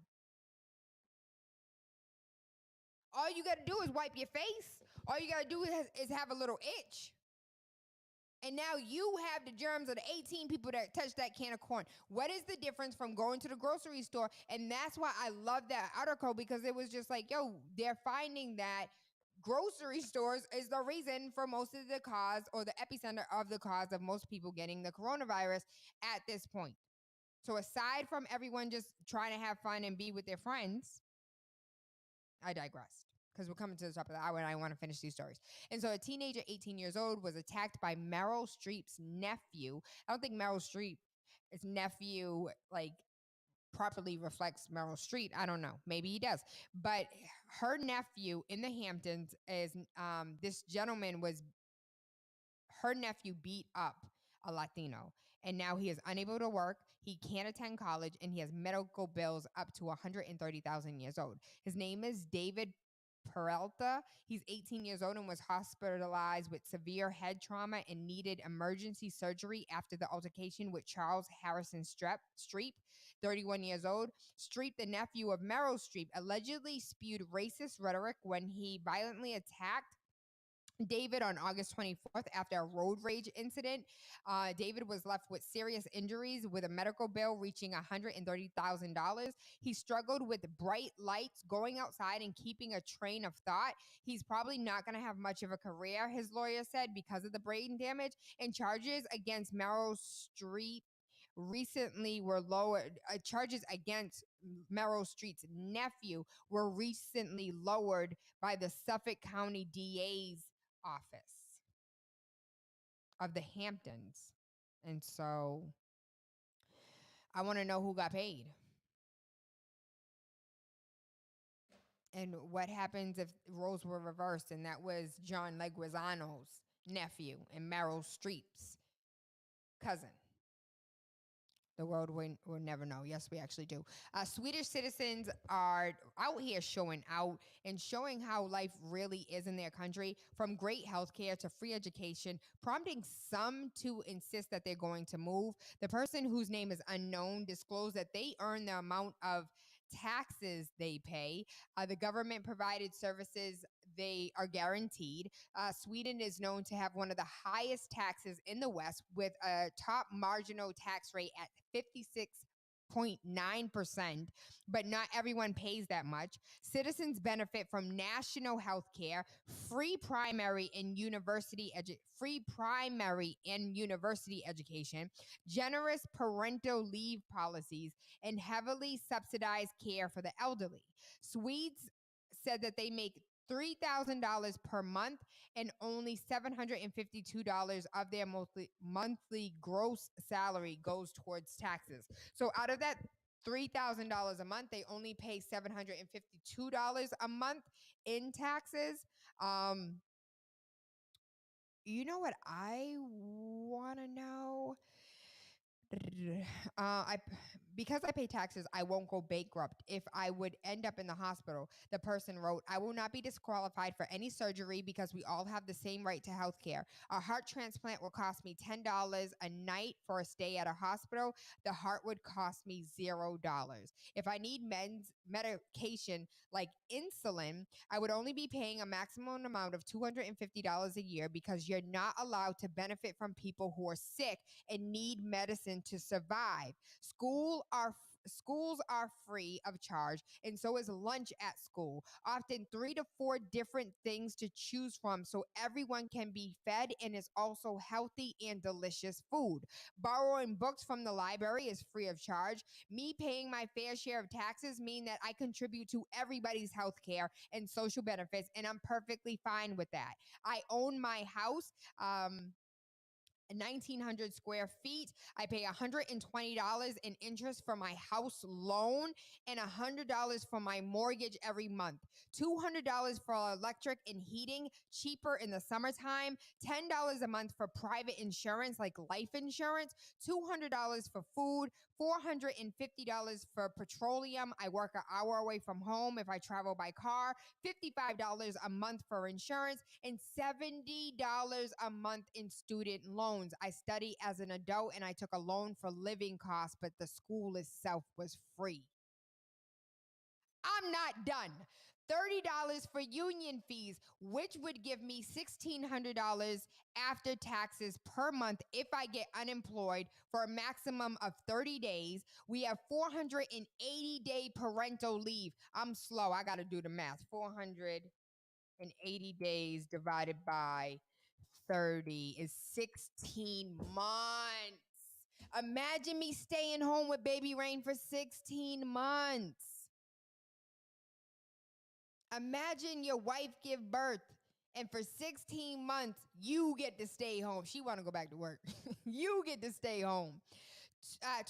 S1: All you gotta do is wipe your face. All you gotta do is have a little itch. And now you have the germs of the 18 people that touched that can of corn. What is the difference from going to the grocery store? And that's why I love that article, because it was just like, yo, they're finding that grocery stores is the reason for most of the cause, or the epicenter of the cause, of most people getting the coronavirus at this point. So aside from everyone just trying to have fun and be with their friends, I digressed, because we're coming to the top of the hour and I want to finish these stories. And so a teenager, 18 years old, was attacked by Meryl Streep's nephew. I don't think Meryl Streep's nephew properly reflects Meryl Streep. I don't know. Maybe he does. But her nephew in the Hamptons is this gentleman was her nephew beat up a Latino, and now he is unable to work. He can't attend college, and he has medical bills up to 130,000 years old. His name is David Peralta. He's 18 years old and was hospitalized with severe head trauma and needed emergency surgery after the altercation with Charles Harrison Streep, 31 years old. Streep, the nephew of Meryl Streep, allegedly spewed racist rhetoric when he violently attacked David on August 24th after a road rage incident. David was left with serious injuries, with a medical bill reaching $130,000. He struggled with bright lights, going outside, and keeping a train of thought. He's probably not going to have much of a career, his lawyer said, because of the brain damage. And charges against Meryl Streep recently were lowered. Charges against Meryl Streep's nephew were recently lowered by the Suffolk County DA's office of the Hamptons. And so I want to know who got paid. And what happens if roles were reversed and that was John Leguizamo's nephew and Meryl Streep's cousin? The world will never know. Yes, we actually do. Swedish citizens are out here showing out and showing how life really is in their country, from great healthcare to free education, prompting some to insist that they're going to move. The person whose name is unknown disclosed that they earn the amount of taxes they pay. The government provided services, they are guaranteed. Sweden is known to have one of the highest taxes in the West, with a top marginal tax rate at 56.9%, but not everyone pays that much. Citizens benefit from national health care, free primary and university education, generous parental leave policies, and heavily subsidized care for the elderly. Swedes said that they make $3,000 per month, and only $752 of their monthly gross salary goes towards taxes. So out of that $3,000 a month, they only pay $752 a month in taxes. You know what I want to know? Because I pay taxes, I won't go bankrupt if I would end up in the hospital. The person wrote, I will not be disqualified for any surgery because we all have the same right to health care. A heart transplant will cost me $10 a night for a stay at a hospital. The heart would cost me $0. If I need medication like insulin, I would only be paying a maximum amount of $250 a year, because you're not allowed to benefit from people who are sick and need medicine to survive. Schools Schools are free of charge, and so is lunch at school. Often 3 to 4 different things to choose from so everyone can be fed, and it's also healthy and delicious food. Borrowing books from the library is free of charge. Me paying my fair share of taxes mean that I contribute to everybody's health care and social benefits, and I'm perfectly fine with that. I own my house. 1,900 square feet. I pay $120 in interest for my house loan and $100 for my mortgage every month. $200 for electric and heating, cheaper in the summertime. $10 a month for private insurance like life insurance. $200 for food. $450 for petroleum. I work an hour away from home if I travel by car. $55 a month for insurance, and $70 a month in student loans. I study as an adult and I took a loan for living costs, but the school itself was free. I'm not done. $30 for union fees, which would give me $1,600 after taxes per month if I get unemployed for a maximum of 30 days. We have 480-day parental leave. I'm slow. I got to do the math. 480 days divided by 30 is 16 months. Imagine me staying home with baby Rain for 16 months. Imagine your wife give birth and for 16 months you get to stay home. She want to go back to work. You get to stay home.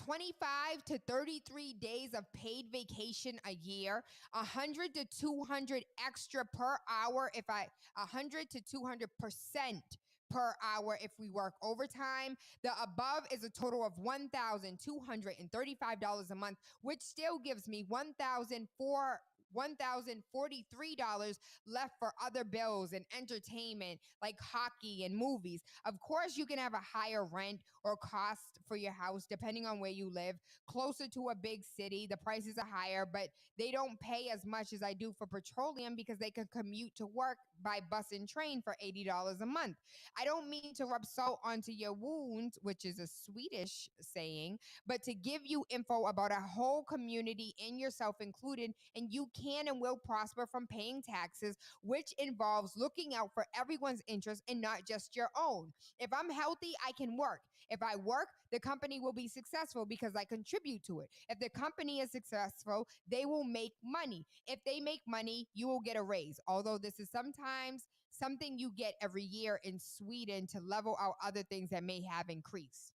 S1: 25 to 33 days of paid vacation a year, 100 to 200 extra per hour 100 to 200% per hour if we work overtime. The above is a total of $1,235 a month, which still gives me $1,043 left for other bills and entertainment like hockey and movies. Of course, you can have a higher rent or cost for your house depending on where you live. Closer to a big city, the prices are higher, but they don't pay as much as I do for petroleum because they can commute to work by bus and train for $80 a month. I don't mean to rub salt onto your wounds, which is a Swedish saying, but to give you info about a whole community and yourself included, and you can and will prosper from paying taxes, which involves looking out for everyone's interests and not just your own. If I'm healthy, I can work. If I work, the company will be successful because I contribute to it. If the company is successful, they will make money. If they make money, you will get a raise. Although this is sometimes something you get every year in Sweden to level out other things that may have increased.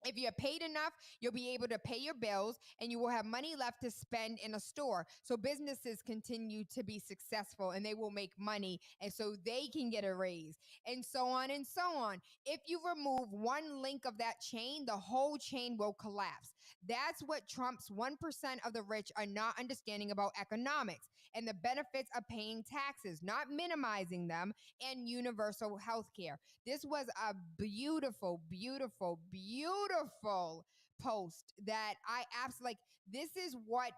S1: If you're paid enough, you'll be able to pay your bills and you will have money left to spend in a store. So businesses continue to be successful and they will make money, and so they can get a raise, and so on and so on. If you remove one link of that chain, the whole chain will collapse. That's what Trump's 1% of the rich are not understanding about economics and the benefits of paying taxes, not minimizing them, and universal health care. This was a beautiful, beautiful, beautiful post that I absolutely like. This is what,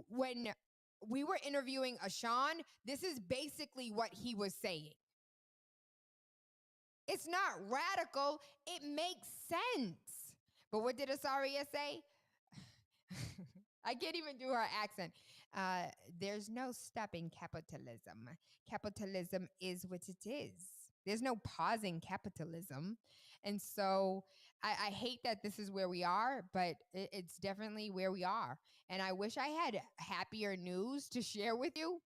S1: when we were interviewing Ashawn, this is basically what he was saying. It's not radical, it makes sense. But what did Asaria say? I can't even do her accent. There's no stopping capitalism. Capitalism is what it is. There's no pausing capitalism. And so I hate that this is where we are, but it's definitely where we are. And I wish I had happier news to share with you.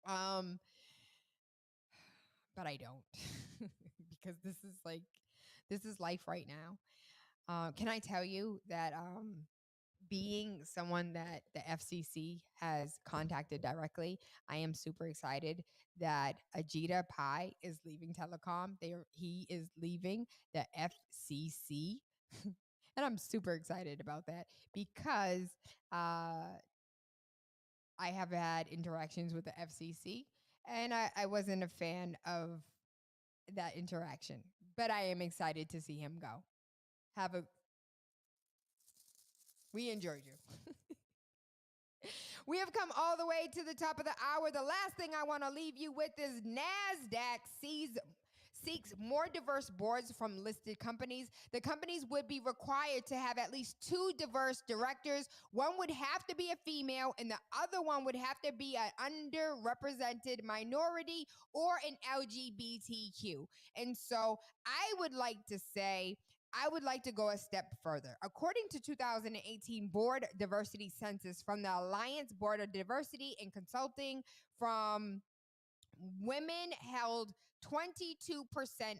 S1: But I don't because this is life right now. Can I tell you that being someone that the FCC has contacted directly, I am super excited that Ajita Pai is leaving telecom. He is leaving the FCC. And I'm super excited about that because I have had interactions with the FCC and I wasn't a fan of that interaction, but I am excited to see him go. We enjoyed you. We have come all the way to the top of the hour. The last thing I want to leave you with is NASDAQ seeks more diverse boards from listed companies. The companies would be required to have at least 2 diverse directors. One would have to be a female, and the other one would have to be an underrepresented minority or an LGBTQ. And so I would like to say, I would like to go a step further. According to 2018 Board Diversity Census from the Alliance Board of Diversity and Consulting, from women held 22%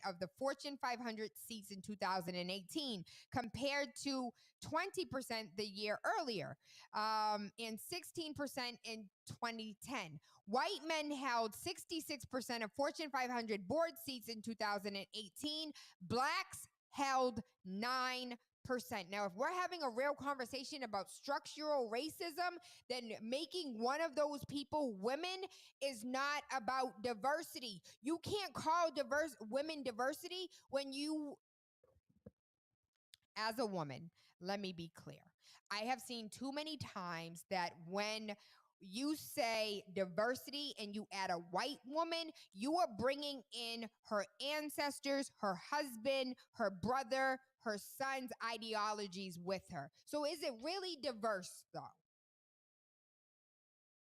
S1: of the Fortune 500 seats in 2018 compared to 20% the year earlier, and 16% in 2010. White men held 66% of Fortune 500 board seats in 2018. Blacks held 9%. Now, if we're having a real conversation about structural racism, then making one of those people women is not about diversity. You can't call women diversity when you, as a woman, let me be clear. I have seen too many times that when you say diversity and you add a white woman, you are bringing in her ancestors, her husband, her brother, her son's ideologies with her. So is it really diverse though?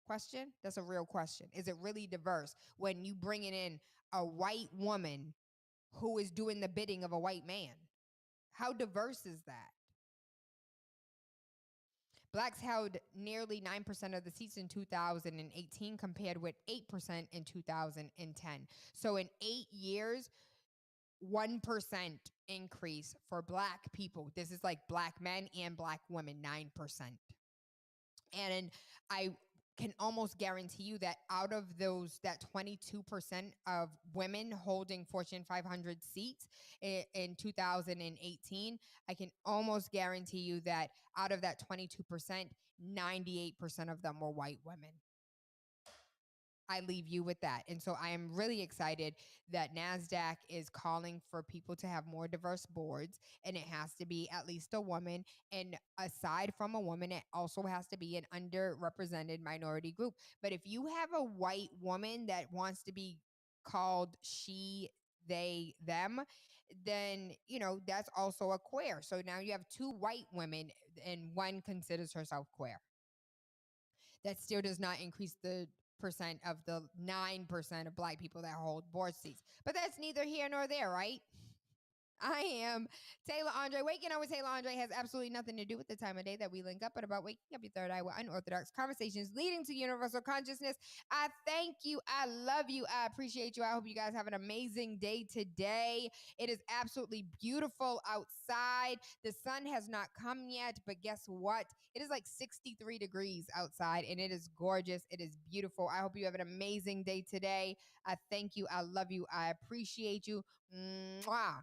S1: Question? That's a real question. Is it really diverse when you bringing in a white woman who is doing the bidding of a white man? How diverse is that? Blacks held nearly 9% of the seats in 2018 compared with 8% in 2010. So in 8 years, 1% increase for black people. This is like black men and black women, 9%. And I can almost guarantee you that out of those, that 22% of women holding Fortune 500 seats in 2018, I can almost guarantee you that out of that 22%, 98% of them were white women. I leave you with that. And so I am really excited that NASDAQ is calling for people to have more diverse boards, and it has to be at least a woman. And aside from a woman, it also has to be an underrepresented minority group. But if you have a white woman that wants to be called she, they, them, then, you know, that's also a queer. So now you have 2 white women and one considers herself queer. That still does not increase the percent of the 9% of black people that hold board seats. But that's neither here nor there, right? I am Taylor Andre. Waking up with Taylor Andre has absolutely nothing to do with the time of day that we link up, but about waking up your third eye with unorthodox conversations leading to universal consciousness. I thank you. I love you. I appreciate you. I hope you guys have an amazing day today. It is absolutely beautiful outside. The sun has not come yet, but guess what? It is like 63 degrees outside, and it is gorgeous. It is beautiful. I hope you have an amazing day today. I thank you. I love you. I appreciate you. Mwah.